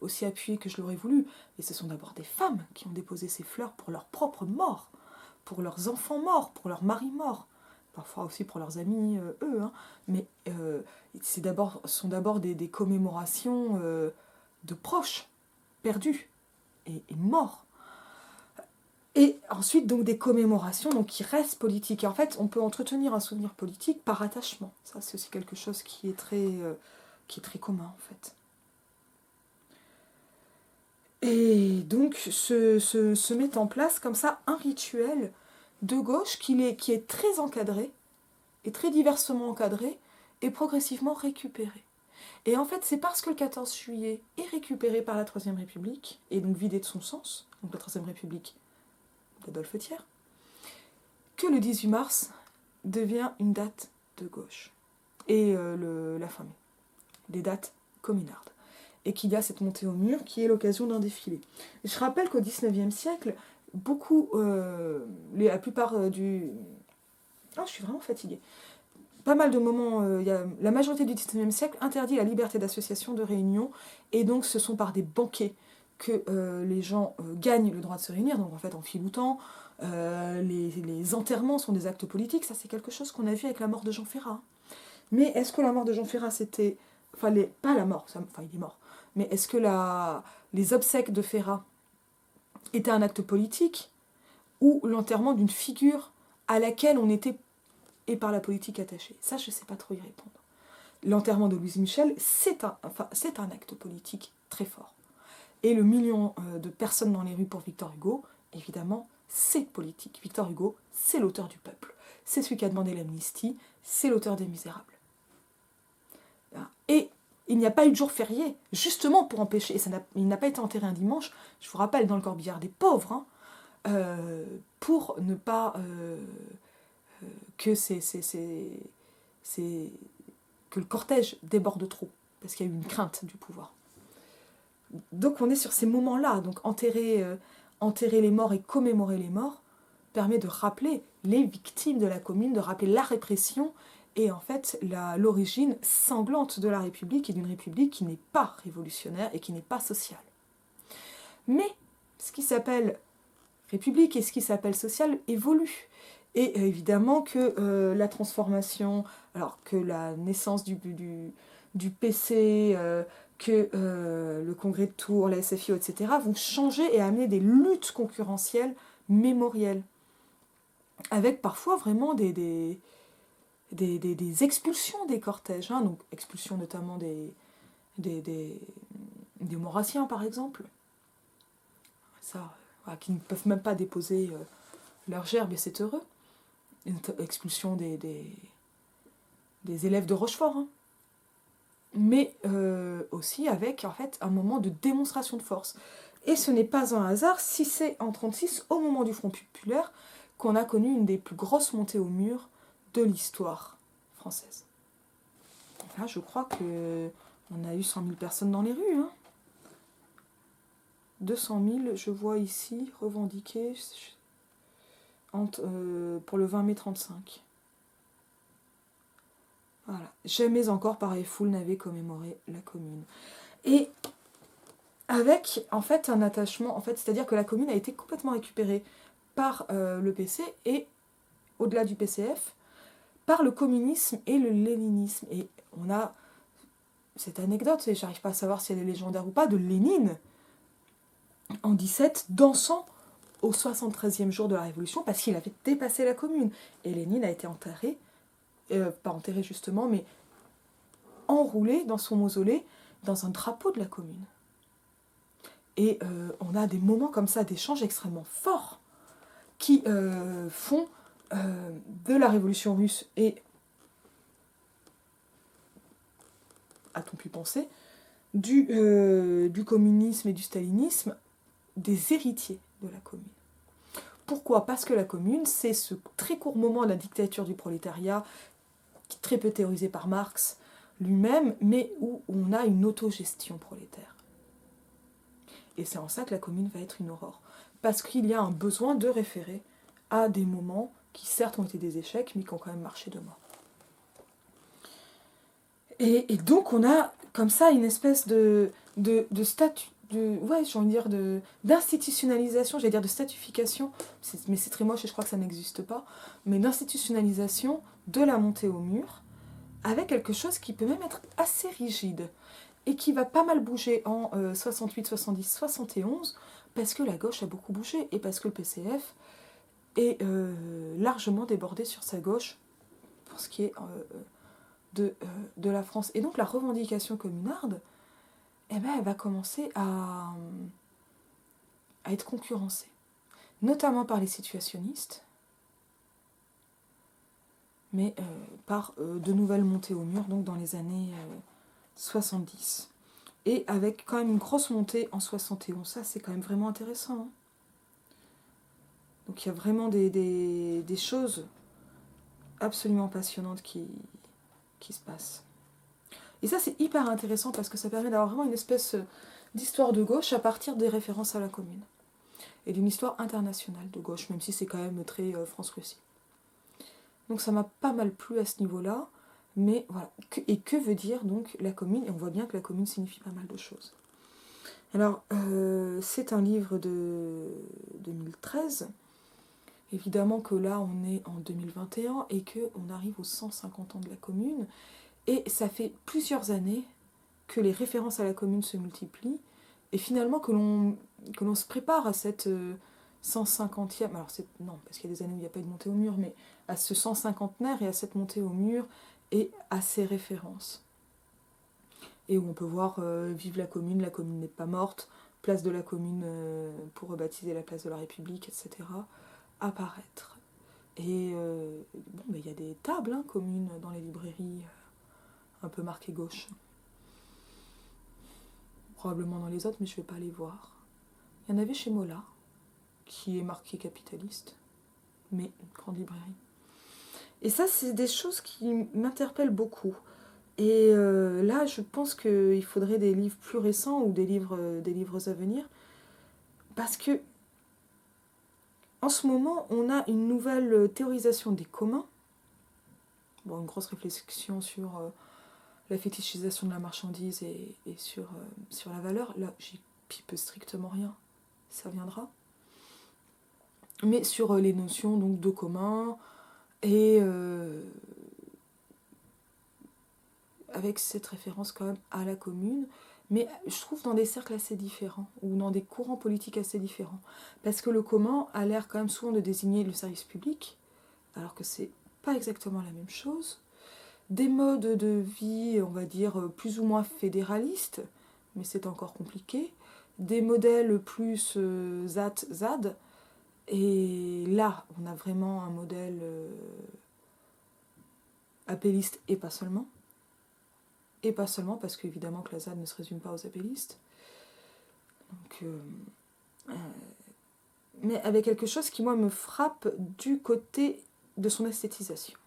aussi appuyé que je l'aurais voulu. Et ce sont d'abord des femmes qui ont déposé ces fleurs pour leurs propres morts, pour leurs enfants morts, pour leurs maris morts, parfois aussi pour leurs amis, eux. Hein. Mais sont d'abord des commémorations de proches, perdus et morts. Et ensuite, donc, des commémorations donc, qui restent politiques. Et en fait, on peut entretenir un souvenir politique par attachement. Ça, c'est aussi quelque chose qui est très commun, en fait. Et donc, se met en place comme ça un rituel de gauche qui est très encadré, et très diversement encadré, et progressivement récupéré. Et en fait, c'est parce que le 14 juillet est récupéré par la Troisième République, et donc vidé de son sens, donc la Troisième République d'Adolphe Thiers, que le 18 mars devient une date de gauche. Et la fin mai, des dates communardes. Et qu'il y a cette montée au mur qui est l'occasion d'un défilé. Et je rappelle qu'au XIXe siècle, la plupart du... Oh, je suis vraiment fatiguée. Pas mal de moments, la majorité du XIXe siècle interdit la liberté d'association, de réunion, et donc ce sont par des banquets que les gens gagnent le droit de se réunir, donc en fait en filoutant, les enterrements sont des actes politiques, ça c'est quelque chose qu'on a vu avec la mort de Jean Ferrat. Mais est-ce que la mort de Jean Ferrat c'était... Enfin, pas la mort, enfin il est mort, mais est-ce que les obsèques de Ferrat étaient un acte politique, ou l'enterrement d'une figure à laquelle on était et par la politique attachée? Ça, je ne sais pas trop y répondre. L'enterrement de Louise Michel, c'est un acte politique très fort. Et le million de personnes dans les rues pour Victor Hugo, évidemment, c'est politique. Victor Hugo, c'est l'auteur du Peuple. C'est celui qui a demandé l'amnistie, c'est l'auteur des Misérables. Et il n'y a pas eu de jour férié, justement pour empêcher, et il n'a pas été enterré un dimanche, je vous rappelle, dans le corbillard des pauvres, pour ne pas... que que le cortège déborde trop, parce qu'il y a eu une crainte du pouvoir. Donc on est sur ces moments-là, donc enterrer les morts et commémorer les morts permet de rappeler les victimes de la Commune, de rappeler la répression et en fait l'origine sanglante de la République et d'une République qui n'est pas révolutionnaire et qui n'est pas sociale. Mais ce qui s'appelle République et ce qui s'appelle social évolue. Et évidemment que la transformation, alors que la naissance du PC, que le congrès de Tours, la SFIO, etc., vont changer et amener des luttes concurrentielles mémorielles, avec parfois vraiment des expulsions des cortèges, hein, donc expulsions notamment des Maurrassiens, par exemple, ça, voilà, qui ne peuvent même pas déposer leur gerbe, et c'est heureux. Une expulsion des élèves de Rochefort, hein. Mais aussi avec en fait un moment de démonstration de force. Et ce n'est pas un hasard si c'est en 1936, au moment du Front populaire, qu'on a connu une des plus grosses montées au mur de l'histoire française. Là, je crois qu'on a eu 100 000 personnes dans les rues. Hein. 200 000, je vois ici, revendiquées pour le 20 mai 35. Voilà. Jamais encore pareille foule n'avait commémoré la Commune. Et avec, en fait, un attachement, en fait, c'est-à-dire que la Commune a été complètement récupérée par le PC et, au-delà du PCF, par le communisme et le léninisme. Et on a cette anecdote, et j'arrive pas à savoir si elle est légendaire ou pas, de Lénine, en 17, dansant au 73e jour de la Révolution, parce qu'il avait dépassé la Commune. Et Lénine a été enterré, pas enterré justement, mais enroulé dans son mausolée, dans un drapeau de la Commune. Et on a des moments comme ça, d'échanges extrêmement forts, qui font de la Révolution russe et, a-t-on pu penser, du communisme et du stalinisme, des héritiers de la Commune. Pourquoi ? Parce que la Commune, c'est ce très court moment de la dictature du prolétariat, très peu théorisé par Marx lui-même, mais où on a une autogestion prolétaire. Et c'est en ça que la Commune va être une aurore. Parce qu'il y a un besoin de référer à des moments qui certes ont été des échecs, mais qui ont quand même marché de mort. Et donc on a comme ça une espèce de statut, j'ai envie de dire d'institutionnalisation, j'allais dire de statification, mais c'est très moche et je crois que ça n'existe pas, mais d'institutionnalisation de la montée au mur, avec quelque chose qui peut même être assez rigide. et qui va pas mal bouger en 68, 70, 71, parce que la gauche a beaucoup bougé, et parce que le PCF est largement débordé sur sa gauche, pour ce qui est de la France. Et donc la revendication communarde, eh ben, elle va commencer à être concurrencée, notamment par les situationnistes, mais par de nouvelles montées au mur, donc dans les années 70. Et avec quand même une grosse montée en 71. Ça, c'est quand même vraiment intéressant. Hein. Donc il y a vraiment des choses absolument passionnantes qui se passent. Et ça, c'est hyper intéressant parce que ça permet d'avoir vraiment une espèce d'histoire de gauche à partir des références à la commune. Et d'une histoire internationale de gauche, même si c'est quand même très France-Russie. Donc ça m'a pas mal plu à ce niveau-là. Mais voilà. Et que veut dire donc la commune? Et on voit bien que la commune signifie pas mal de choses. Alors, c'est un livre de 2013. Évidemment que là, on est en 2021 et qu'on arrive aux 150 ans de la commune. Et ça fait plusieurs années que les références à la commune se multiplient. Et finalement, que l'on se prépare à cette 150e... Alors, non, parce qu'il y a des années où il n'y a pas eu de montée au mur, mais à ce 150aire et à cette montée au mur et à ces références. Et où on peut voir Vive la commune n'est pas morte, place de la commune pour rebaptiser la place de la République, etc. apparaître. Et bon, mais il y a des tables communes dans les librairies un peu marquées gauche. Probablement dans les autres, mais je ne vais pas les voir. Il y en avait chez Mola, qui est marqué capitaliste, mais une grande librairie. Et ça, c'est des choses qui m'interpellent beaucoup. Et là, je pense qu'il faudrait des livres plus récents ou des livres à venir, parce que en ce moment, on a une nouvelle théorisation des communs, bon, une grosse réflexion sur la fétichisation de la marchandise et sur la valeur. Là, j'y pipe strictement rien, ça viendra. Mais sur les notions donc, de commun et avec cette référence quand même à la commune, mais je trouve dans des cercles assez différents, ou dans des courants politiques assez différents. Parce que le commun a l'air quand même souvent de désigner le service public, alors que c'est pas exactement la même chose. Des modes de vie, on va dire, plus ou moins fédéralistes, mais c'est encore compliqué. Des modèles plus ZAD, et là, on a vraiment un modèle appelliste et pas seulement. Et pas seulement parce qu'évidemment que la ZAD ne se résume pas aux appellistes. Donc, mais avec quelque chose qui, moi, me frappe du côté de son esthétisation.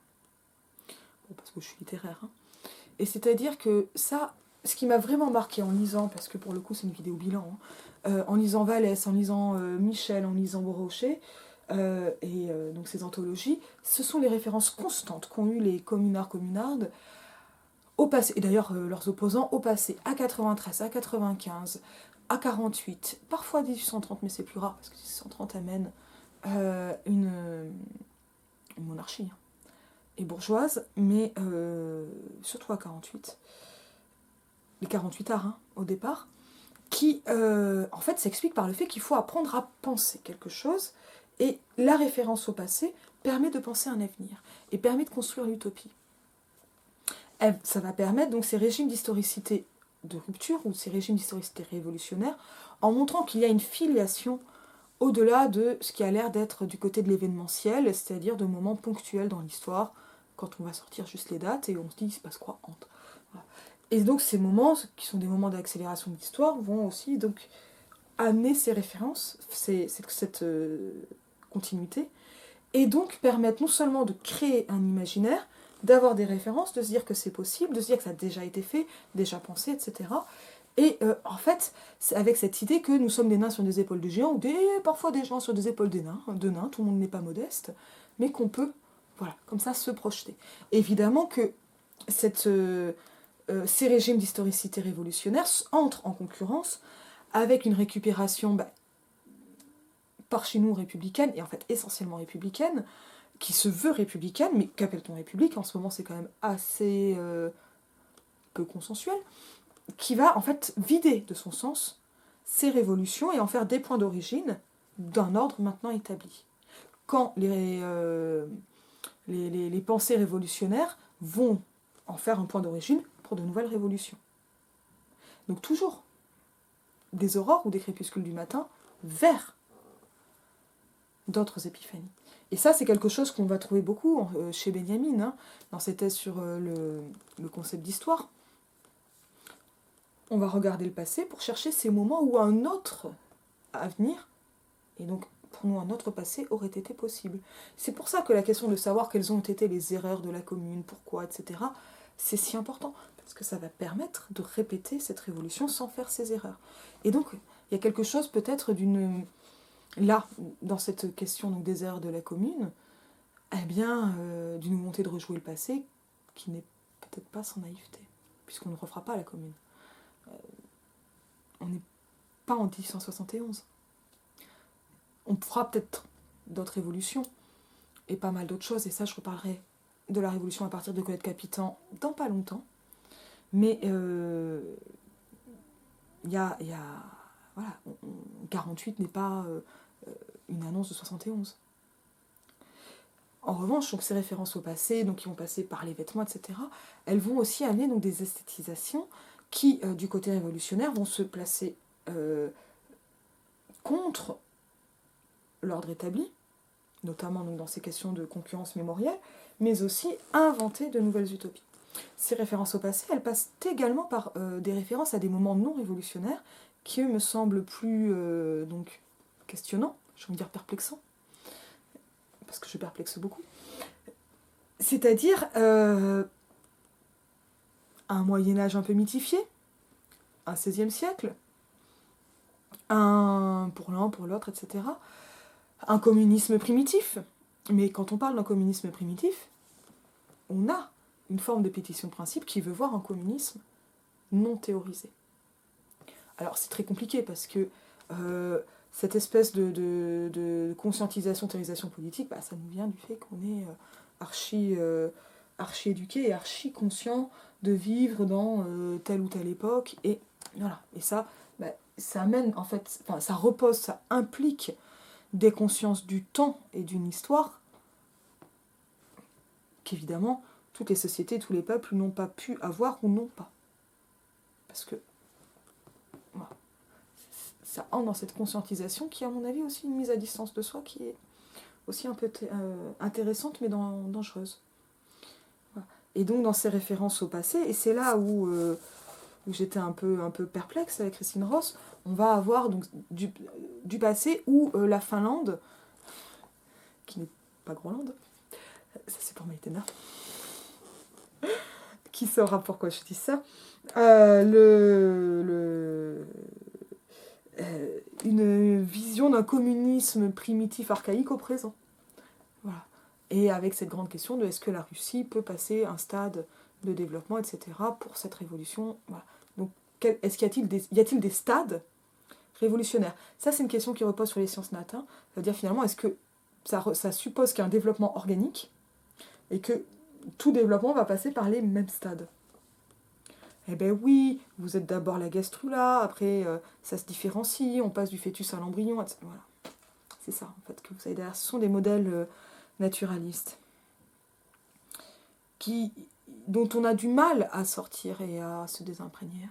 Bon, parce que je suis littéraire. Hein. Et c'est-à-dire que ça, ce qui m'a vraiment marqué en lisant, parce que pour le coup c'est une vidéo bilan, en lisant Vallès, en lisant Michel, en lisant Borochet, donc ces anthologies, ce sont les références constantes qu'ont eues les communardes au passé, et d'ailleurs leurs opposants au passé, à 93, à 95, à 48, parfois 1830, mais c'est plus rare parce que 1830 amène une monarchie et bourgeoise, mais surtout à 48, les 48 arts au départ, qui en fait s'explique par le fait qu'il faut apprendre à penser quelque chose, et la référence au passé permet de penser un avenir, et permet de construire l'utopie. Ça va permettre donc ces régimes d'historicité de rupture ou ces régimes d'historicité révolutionnaire en montrant qu'il y a une filiation au-delà de ce qui a l'air d'être du côté de l'événementiel, c'est-à-dire de moments ponctuels dans l'histoire, quand on va sortir juste les dates et on se dit il se passe quoi entre. Voilà. Et donc ces moments, qui sont des moments d'accélération de l'histoire, vont aussi donc amener ces références, cette continuité, et donc permettre non seulement de créer un imaginaire, d'avoir des références, de se dire que c'est possible, de se dire que ça a déjà été fait, déjà pensé, etc. Et en fait, c'est avec cette idée que nous sommes des nains sur des épaules de géants, ou parfois des gens sur des épaules de nains, tout le monde n'est pas modeste, mais qu'on peut, voilà, comme ça, se projeter. Évidemment que ces régimes d'historicité révolutionnaire entrent en concurrence avec une récupération par chez nous républicaine, et en fait essentiellement républicaine, qui se veut républicaine, mais qu'appelle-t-on république? En ce moment, c'est quand même assez peu consensuel. qui va en fait vider de son sens ces révolutions et en faire des points d'origine d'un ordre maintenant établi. Quand les pensées révolutionnaires vont en faire un point d'origine pour de nouvelles révolutions. Donc toujours des aurores ou des crépuscules du matin vers d'autres épiphanies. Et ça, c'est quelque chose qu'on va trouver beaucoup chez Benjamin, hein, dans ses thèses sur le concept d'histoire. On va regarder le passé pour chercher ces moments où un autre avenir, et donc pour nous un autre passé, aurait été possible. C'est pour ça que la question de savoir quelles ont été les erreurs de la commune, pourquoi, etc., c'est si important, parce que ça va permettre de répéter cette révolution sans faire ces erreurs. Et donc, il y a quelque chose peut-être d'une... Là, dans cette question donc, des erreurs de la commune, eh bien, d'une volonté de rejouer le passé qui n'est peut-être pas sans naïveté, puisqu'on ne refera pas la commune. On n'est pas en 1871. On fera peut-être d'autres révolutions, et pas mal d'autres choses, et ça je reparlerai de la révolution à partir de Colette Capitan dans pas longtemps. Mais il y a voilà, 48 n'est pas une annonce de 71. En revanche, donc, ces références au passé, donc, qui vont passer par les vêtements, etc., elles vont aussi amener donc, des esthétisations qui, du côté révolutionnaire, vont se placer contre l'ordre établi, notamment donc, dans ces questions de concurrence mémorielle, mais aussi inventer de nouvelles utopies. Ces références au passé, elles passent également par des références à des moments non révolutionnaires qui, eux, me semblent plus donc, questionnants, je vais dire perplexants, parce que je perplexe beaucoup. C'est-à-dire un Moyen-Âge un peu mythifié, un XVIe siècle, un pour l'un, pour l'autre, etc. Un communisme primitif. Mais quand on parle d'un communisme primitif, on a une forme de pétition de principe qui veut voir un communisme non théorisé. Alors c'est très compliqué parce que cette espèce de conscientisation, théorisation politique, bah, ça nous vient du fait qu'on est archi éduqué et archi conscient de vivre dans telle ou telle époque. Et voilà. Et ça, bah, ça amène, en fait, ça repose, ça implique des consciences du temps et d'une histoire qu'évidemment, toutes les sociétés, tous les peuples n'ont pas pu avoir ou n'ont pas. Parce que voilà, ça entre dans cette conscientisation qui est, à mon avis, aussi une mise à distance de soi qui est aussi un peu intéressante mais dangereuse. Voilà. Et donc dans ces références au passé, et c'est là où j'étais un peu perplexe avec Christine Ross, on va avoir donc du passé où la Finlande, qui n'est pas Groenland, ça c'est pour Maïtena, qui saura pourquoi je dis ça, une vision d'un communisme primitif archaïque au présent. Voilà. Et avec cette grande question de est-ce que la Russie peut passer un stade de développement, etc., pour cette révolution. Voilà. Donc, est-ce qu'il y a-t-il des stades révolutionnaires? Ça, c'est une question qui repose sur les sciences nat. C'est-à-dire, finalement, est-ce que ça suppose qu'il y a un développement organique et que tout développement va passer par les mêmes stades? Eh bien oui, vous êtes d'abord la gastrula, après ça se différencie, on passe du fœtus à l'embryon, etc. Voilà. C'est ça, en fait, que vous avez derrière. Ce sont des modèles naturalistes dont on a du mal à sortir et à se désimprégner.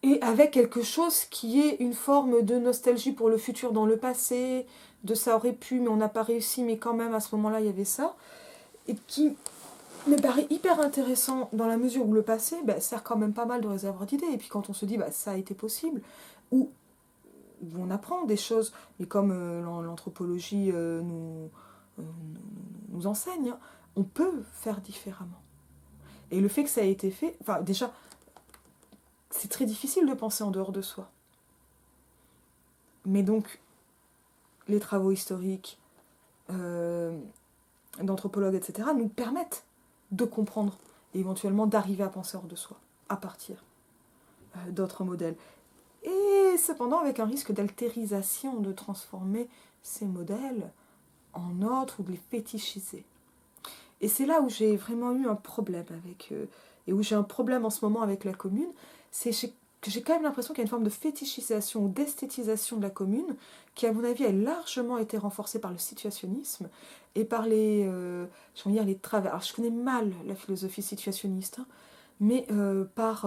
Et avec quelque chose qui est une forme de nostalgie pour le futur dans le passé, de ça aurait pu, mais on n'a pas réussi, mais quand même, à ce moment-là, il y avait ça, et qui me paraît hyper intéressant dans la mesure où le passé sert quand même pas mal de réservoir d'idées. Et puis quand on se dit ça a été possible, où on apprend des choses, mais comme l'anthropologie nous enseigne, on peut faire différemment. Et le fait que ça a été fait, enfin déjà, c'est très difficile de penser en dehors de soi. Mais donc, les travaux historiques, d'anthropologues, etc., nous permettent de comprendre et éventuellement d'arriver à penser hors de soi, à partir d'autres modèles. Et cependant avec un risque d'altérisation, de transformer ces modèles en autres ou de les fétichiser. Et c'est là où j'ai vraiment eu un problème avec et où j'ai un problème en ce moment avec la commune, c'est que j'ai quand même l'impression qu'il y a une forme de fétichisation ou d'esthétisation de la commune, qui à mon avis a largement été renforcée par le situationnisme et par je veux dire, les travers. Alors je connais mal la philosophie situationniste, hein, mais par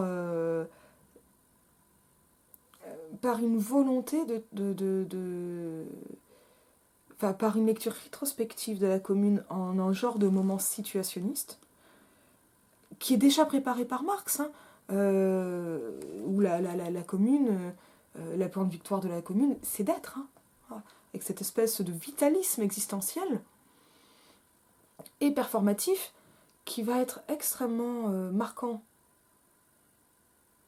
une volonté enfin, par une lecture rétrospective de la commune en un genre de moment situationniste, qui est déjà préparé par Marx, hein, où la commune, la plan de victoire de la commune, c'est d'être, hein, voilà, avec cette espèce de vitalisme existentiel et performatif qui va être extrêmement marquant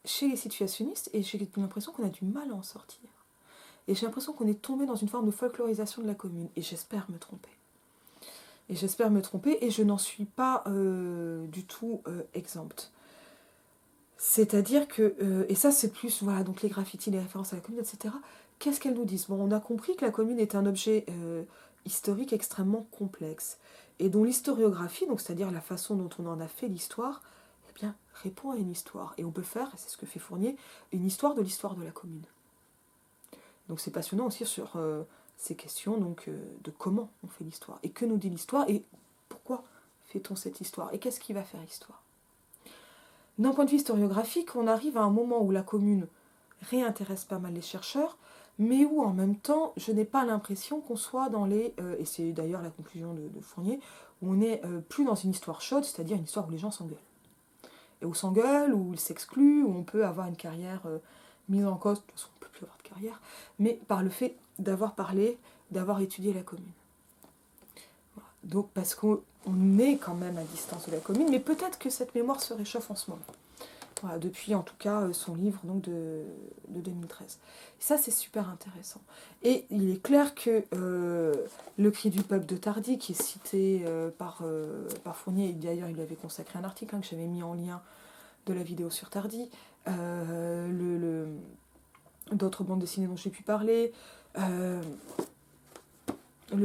chez les situationnistes, et j'ai l'impression qu'on a du mal à en sortir. Et j'ai l'impression qu'on est tombé dans une forme de folklorisation de la commune, et j'espère me tromper. Et je n'en suis pas du tout exempte. C'est-à-dire que, et ça c'est plus, voilà, donc les graffitis, les références à la commune, etc. Qu'est-ce qu'elles nous disent? Bon, on a compris que la commune est un objet historique extrêmement complexe, et dont l'historiographie, donc c'est-à-dire la façon dont on en a fait l'histoire, eh bien, répond à une histoire. Et on peut faire, et c'est ce que fait Fournier, une histoire de l'histoire de la commune. Donc c'est passionnant aussi sur ces questions donc, de comment on fait l'histoire, et que nous dit l'histoire, et pourquoi fait-on cette histoire, et qu'est-ce qui va faire histoire. D'un point de vue historiographique, on arrive à un moment où la commune réintéresse pas mal les chercheurs, mais où en même temps, je n'ai pas l'impression qu'on soit dans les... et c'est d'ailleurs la conclusion de Fournier, où on n'est plus dans une histoire chaude, c'est-à-dire une histoire où les gens s'engueulent. Et où s'engueulent, où ils s'excluent, où on peut avoir une carrière mise en cause, de toute façon on ne peut plus avoir de carrière, mais par le fait d'avoir parlé, d'avoir étudié la commune. Voilà. Donc parce qu'on est quand même à distance de la commune, mais peut-être que cette mémoire se réchauffe en ce moment. Voilà, depuis en tout cas son livre donc, de 2013. Et ça c'est super intéressant. Et il est clair que le cri du peuple de Tardy, qui est cité par Fournier, et d'ailleurs il lui avait consacré un article, hein, que j'avais mis en lien de la vidéo sur Tardy, d'autres bandes dessinées dont j'ai pu parler, le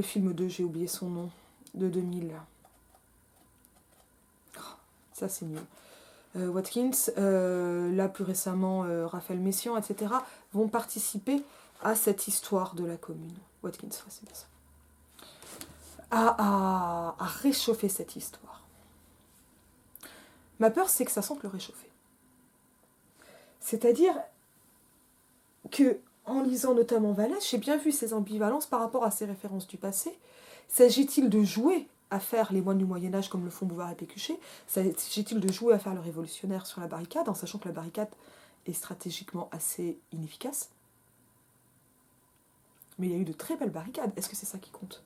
film j'ai oublié son nom, de 2000. Oh, ça c'est mieux. Watkins, là plus récemment Raphaël Messiaen, etc., vont participer à cette histoire de la commune. Watkins, ouais, c'est bien ça. À réchauffer cette histoire. Ma peur, c'est que ça semble le réchauffer. C'est-à-dire que, en lisant notamment Vallès, j'ai bien vu ces ambivalences par rapport à ces références du passé. S'agit-il de jouer à faire les moines du Moyen-Âge comme le font Bouvard et Pécuchet? S'agit-il de jouer à faire le révolutionnaire sur la barricade, en sachant que la barricade est stratégiquement assez inefficace? Mais il y a eu de très belles barricades. Est-ce que c'est ça qui compte?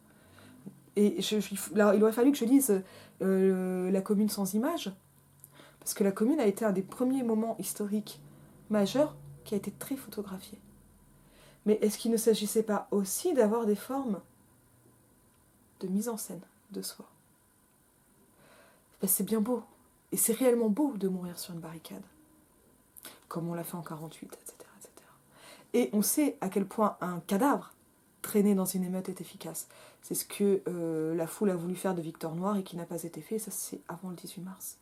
Et là, il aurait fallu que je lise La commune sans images, parce que la commune a été un des premiers moments historiques majeurs qui a été très photographié. Mais est-ce qu'il ne s'agissait pas aussi d'avoir des formes de mise en scène de soi? Ben, c'est bien beau. Et c'est réellement beau de mourir sur une barricade, comme on l'a fait en 48, etc., etc. Et on sait à quel point un cadavre traîné dans une émeute est efficace. C'est ce que la foule a voulu faire de Victor Noir et qui n'a pas été fait, et ça c'est avant le 18 mars.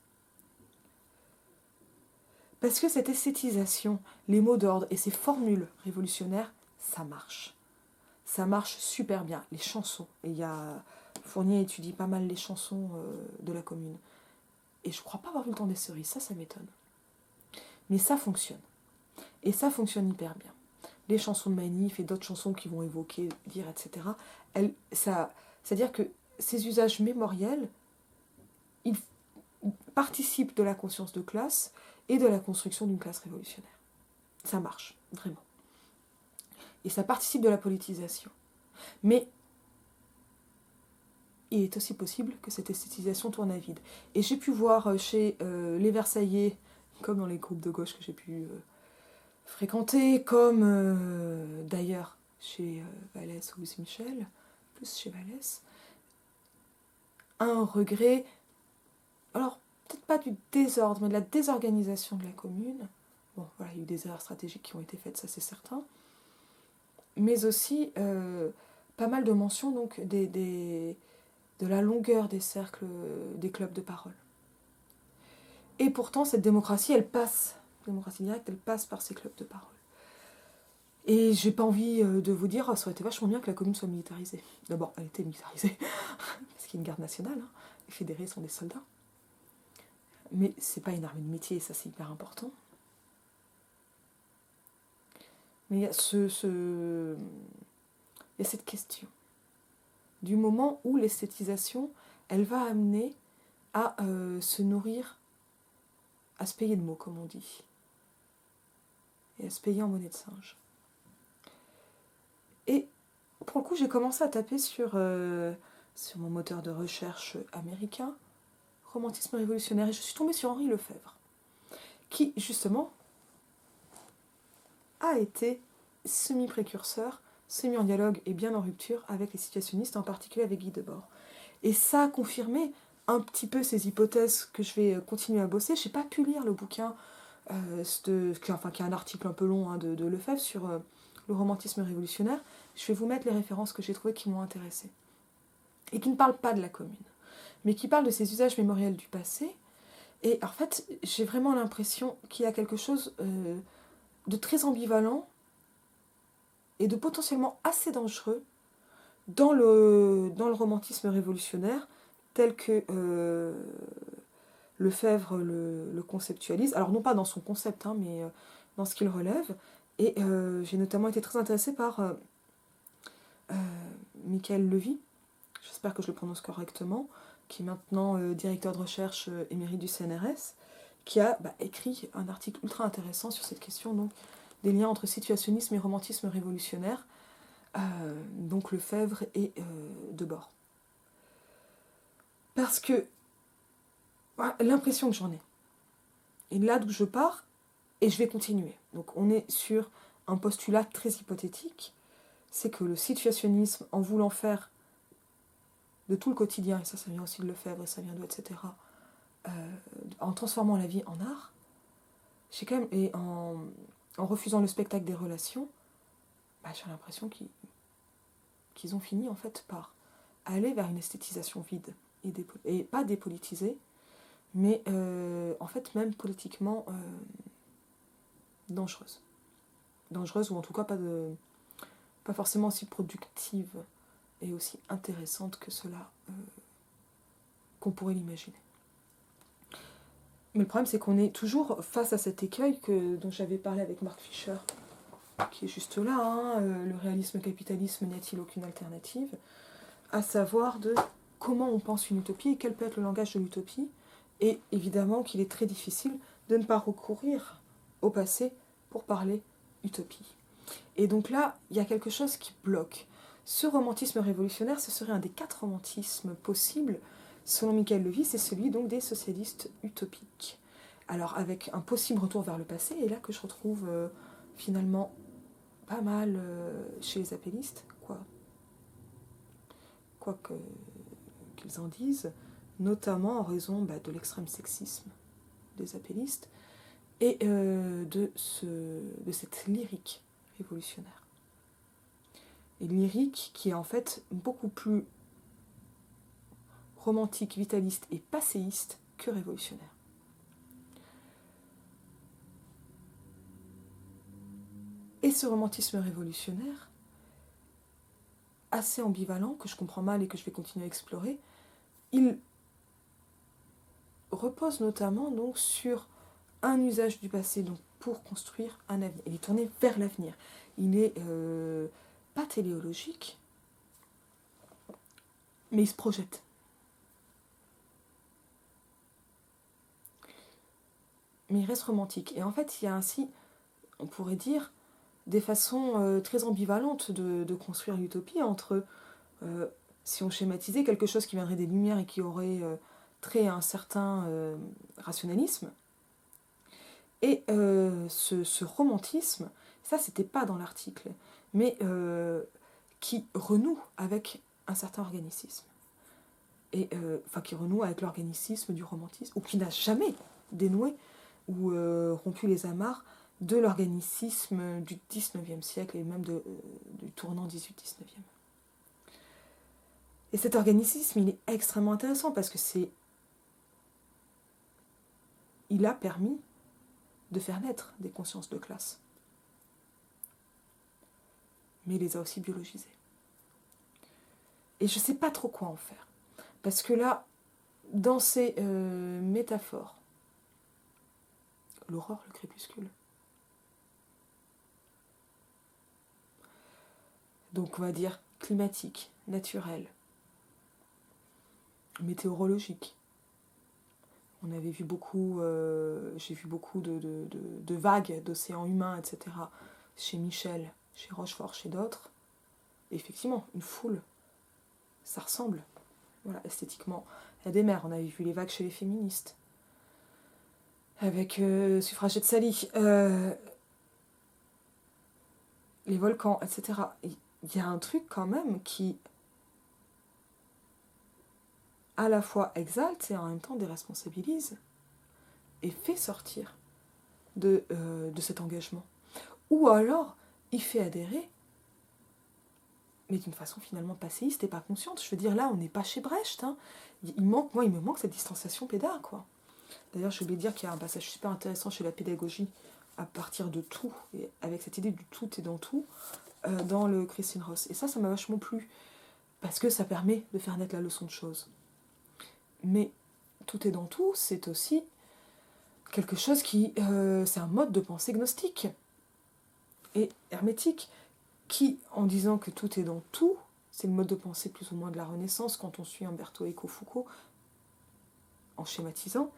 Parce que cette esthétisation, les mots d'ordre et ces formules révolutionnaires, ça marche. Ça marche super bien. Les chansons, et Fournier étudie pas mal les chansons de la commune. Et je crois pas avoir vu le temps des cerises, ça m'étonne. Mais ça fonctionne. Et ça fonctionne hyper bien. Les chansons de Manif et d'autres chansons qui vont évoquer, dire, etc. C'est-à-dire que ces usages mémoriels, ils participent de la conscience de classe et de la construction d'une classe révolutionnaire. Ça marche, vraiment. Et ça participe de la politisation. Mais il est aussi possible que cette esthétisation tourne à vide. Et j'ai pu voir chez les Versaillais, comme dans les groupes de gauche que j'ai pu fréquenter, comme d'ailleurs chez Vallès ou Michel, plus chez Vallès, un regret, alors peut-être pas du désordre, mais de la désorganisation de la commune. Bon, voilà, il y a eu des erreurs stratégiques qui ont été faites, ça c'est certain. Mais aussi pas mal de mentions donc, de la longueur des cercles des clubs de parole. Et pourtant, cette démocratie, démocratie directe, elle passe par ces clubs de parole. Et j'ai pas envie de vous dire, ça aurait été vachement bien que la commune soit militarisée. D'abord, elle était militarisée, parce qu'il y a une garde nationale, hein. Les fédérés sont des soldats. Mais c'est pas une armée de métier, et ça c'est hyper important. Mais il y a il y a cette question du moment où l'esthétisation, elle va amener à se nourrir, à se payer de mots, comme on dit, et à se payer en monnaie de singe. Et pour le coup, j'ai commencé à taper sur mon moteur de recherche américain, romantisme révolutionnaire, et je suis tombée sur Henri Lefebvre, qui, justement, a été semi-précurseur, semi-en dialogue et bien en rupture avec les situationnistes, en particulier avec Guy Debord. Et ça a confirmé un petit peu ces hypothèses que je vais continuer à bosser. Je n'ai pas pu lire le bouquin, qui est un article un peu long, hein, de Lefebvre sur le romantisme révolutionnaire. Je vais vous mettre les références que j'ai trouvées qui m'ont intéressée. Et qui ne parlent pas de la commune, mais qui parlent de ces usages mémoriels du passé. Et en fait, j'ai vraiment l'impression qu'il y a quelque chose de très ambivalent et de potentiellement assez dangereux dans le romantisme révolutionnaire tel que Lefebvre le conceptualise. Alors non pas dans son concept, hein, mais dans ce qu'il relève. Et j'ai notamment été très intéressée par Michael Levy, j'espère que je le prononce correctement, qui est maintenant directeur de recherche émérite du CNRS, qui a écrit un article ultra intéressant sur cette question donc, des liens entre situationnisme et romantisme révolutionnaire, donc Lefebvre et Debord. Parce que l'impression que j'en ai, et là d'où je pars, et je vais continuer. Donc on est sur un postulat très hypothétique, c'est que le situationnisme, en voulant faire de tout le quotidien, et ça vient aussi de Lefebvre, et ça vient d'où, etc., en transformant la vie en art, j'ai quand même, et en refusant le spectacle des relations, j'ai l'impression qu'ils ont fini en fait par aller vers une esthétisation vide, et pas dépolitisée, mais en fait même politiquement dangereuse. Dangereuse, ou en tout cas pas forcément aussi productive et aussi intéressante que cela qu'on pourrait l'imaginer. Mais le problème, c'est qu'on est toujours face à cet écueil dont j'avais parlé avec Mark Fisher, qui est juste là, hein, le réalisme-capitalisme, n'y a-t-il aucune alternative, à savoir de comment on pense une utopie et quel peut être le langage de l'utopie, et évidemment qu'il est très difficile de ne pas recourir au passé pour parler utopie. Et donc là, il y a quelque chose qui bloque. Ce romantisme révolutionnaire, ce serait un des 4 romantismes possibles, selon Michael Levy, c'est celui donc des socialistes utopiques. Alors avec un possible retour vers le passé, et là que je retrouve finalement pas mal chez les appelistes, quoi qu'ils en disent, notamment en raison de l'extrême sexisme des appelistes et de cette lyrique révolutionnaire. Et lyrique qui est en fait beaucoup plus romantique, vitaliste et passéiste que révolutionnaire. Et ce romantisme révolutionnaire, assez ambivalent, que je comprends mal et que je vais continuer à explorer, il repose notamment donc sur un usage du passé donc, pour construire un avenir. Il est tourné vers l'avenir. Il est pas téléologique, mais il se projette. Mais il reste romantique. Et en fait, il y a ainsi, on pourrait dire, des façons très ambivalentes de construire l'utopie entre, si on schématisait, quelque chose qui viendrait des Lumières et qui aurait trait à un certain rationalisme, et ce romantisme, ça c'était pas dans l'article, mais qui renoue avec un certain organicisme. Et qui renoue avec l'organicisme du romantisme, ou qui n'a jamais dénoué ou rompu les amarres de l'organicisme du XIXe siècle et même du tournant 18-19e. Et cet organicisme, il est extrêmement intéressant parce que c'est il a permis de faire naître des consciences de classe. Mais il les a aussi biologisées. Et je ne sais pas trop quoi en faire. Parce que là, dans ces métaphores, l'aurore, le crépuscule. Donc on va dire climatique, naturel, météorologique. On avait vu beaucoup, j'ai vu beaucoup de vagues d'océans humains, etc. Chez Michel, chez Rochefort, chez d'autres. Et effectivement, une foule, ça ressemble, voilà, esthétiquement. Il y a des mers, on avait vu les vagues chez les féministes. Avec Suffragette Sally, les volcans, etc. Il y a un truc quand même qui à la fois exalte et en même temps déresponsabilise et fait sortir de cet engagement. Ou alors, il fait adhérer, mais d'une façon finalement passéiste et pas consciente. Je veux dire, là, on n'est pas chez Brecht. Hein. Il me manque cette distanciation pédale, quoi. D'ailleurs, j'ai oublié de dire qu'il y a un passage super intéressant chez la pédagogie à partir de tout, et avec cette idée du tout et dans tout, dans le Christine Ross. Et ça m'a vachement plu, parce que ça permet de faire naître la leçon de choses. Mais tout est dans tout, c'est aussi quelque chose qui... c'est un mode de pensée gnostique et hermétique, qui, en disant que tout est dans tout, c'est le mode de pensée plus ou moins de la Renaissance, quand on suit Umberto Eco Foucault, en schématisant,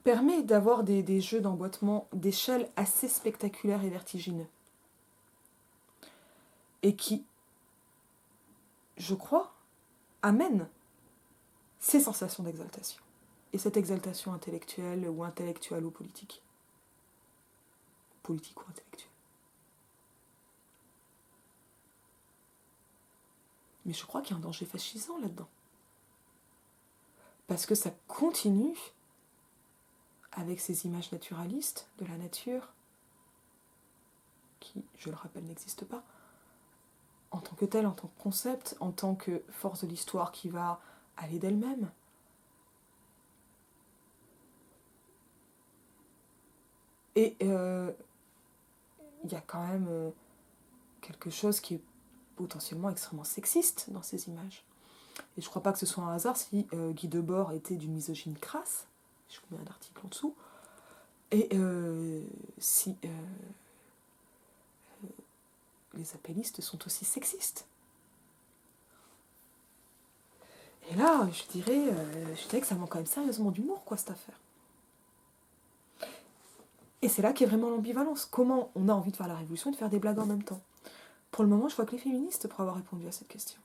permet d'avoir des jeux d'emboîtement d'échelle assez spectaculaires et vertigineux. Et qui, je crois, amène ces sensations d'exaltation. Et cette exaltation intellectuelle ou politique. Politique ou intellectuelle. Mais je crois qu'il y a un danger fascisant là-dedans. Parce que ça continue avec ces images naturalistes de la nature, qui, je le rappelle, n'existent pas, en tant que telle, en tant que concept, en tant que force de l'histoire qui va aller d'elle-même. Et il y a quand même quelque chose qui est potentiellement extrêmement sexiste dans ces images. Et je ne crois pas que ce soit un hasard si Guy Debord était d'une misogynie crasse, je vous mets un article en dessous, et si les appellistes sont aussi sexistes. Et là, je dirais que ça manque quand même sérieusement d'humour, quoi, cette affaire. Et c'est là qu'est vraiment l'ambivalence. Comment on a envie de faire la révolution et de faire des blagues en même temps? Pour le moment, je vois que les féministes pour avoir répondu à cette question.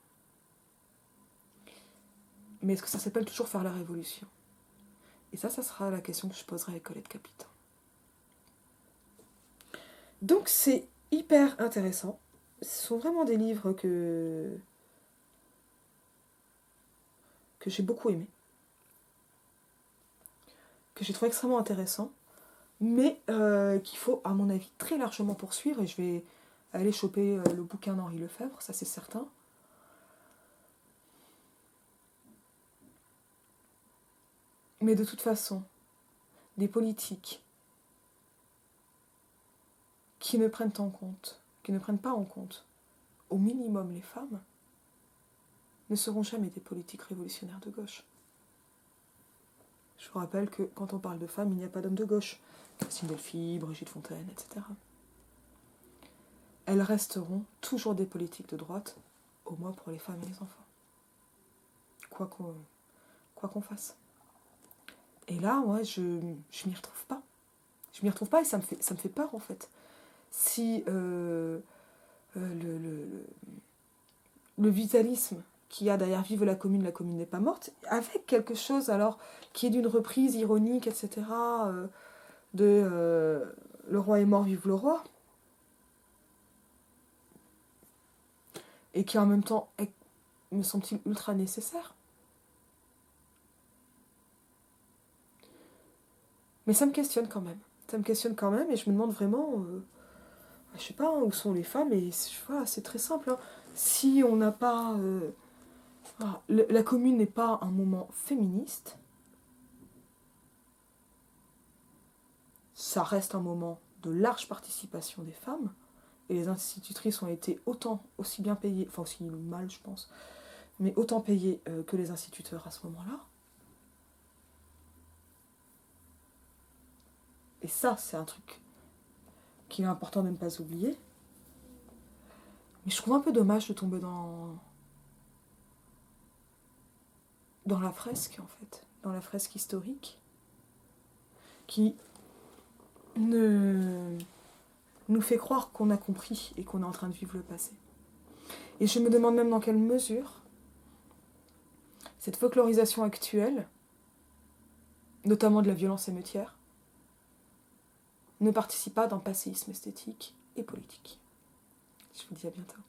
Mais est-ce que ça s'appelle toujours faire la révolution? Et ça sera la question que je poserai avec Colette Capitan. Donc c'est hyper intéressant. Ce sont vraiment des livres que j'ai beaucoup aimés. Que j'ai trouvé extrêmement intéressants. Mais qu'il faut, à mon avis, très largement poursuivre. Et je vais aller choper le bouquin d'Henri Lefebvre, ça c'est certain. Mais de toute façon, des politiques qui ne prennent pas en compte, au minimum les femmes, ne seront jamais des politiques révolutionnaires de gauche. Je vous rappelle que quand on parle de femmes, il n'y a pas d'hommes de gauche. Christine Delphi, Brigitte Fontaine, etc. Elles resteront toujours des politiques de droite, au moins pour les femmes et les enfants. Quoi qu'on fasse. Et là, moi, je m'y retrouve pas. Je m'y retrouve pas et ça me fait peur, en fait. Si le vitalisme qu'il y a derrière Vive la commune n'est pas morte, avec quelque chose alors qui est d'une reprise ironique, etc., de Le roi est mort, vive le roi, et qui en même temps est, me semble-t-il, ultra nécessaire. Mais ça me questionne quand même. Et je me demande vraiment, je sais pas, où sont les femmes, et voilà, c'est très simple. Hein. Si on n'a pas La commune n'est pas un moment féministe. Ça reste un moment de large participation des femmes. Et les institutrices ont été aussi bien payées, enfin aussi mal je pense, mais autant payées que les instituteurs à ce moment-là. Et ça, c'est un truc qu'il est important de ne pas oublier. Mais je trouve un peu dommage de tomber dans la fresque, en fait, dans la fresque historique, qui nous fait croire qu'on a compris et qu'on est en train de vivre le passé. Et je me demande même dans quelle mesure cette folklorisation actuelle, notamment de la violence émeutière, ne participe pas d'un passéisme esthétique et politique. Je vous dis à bientôt.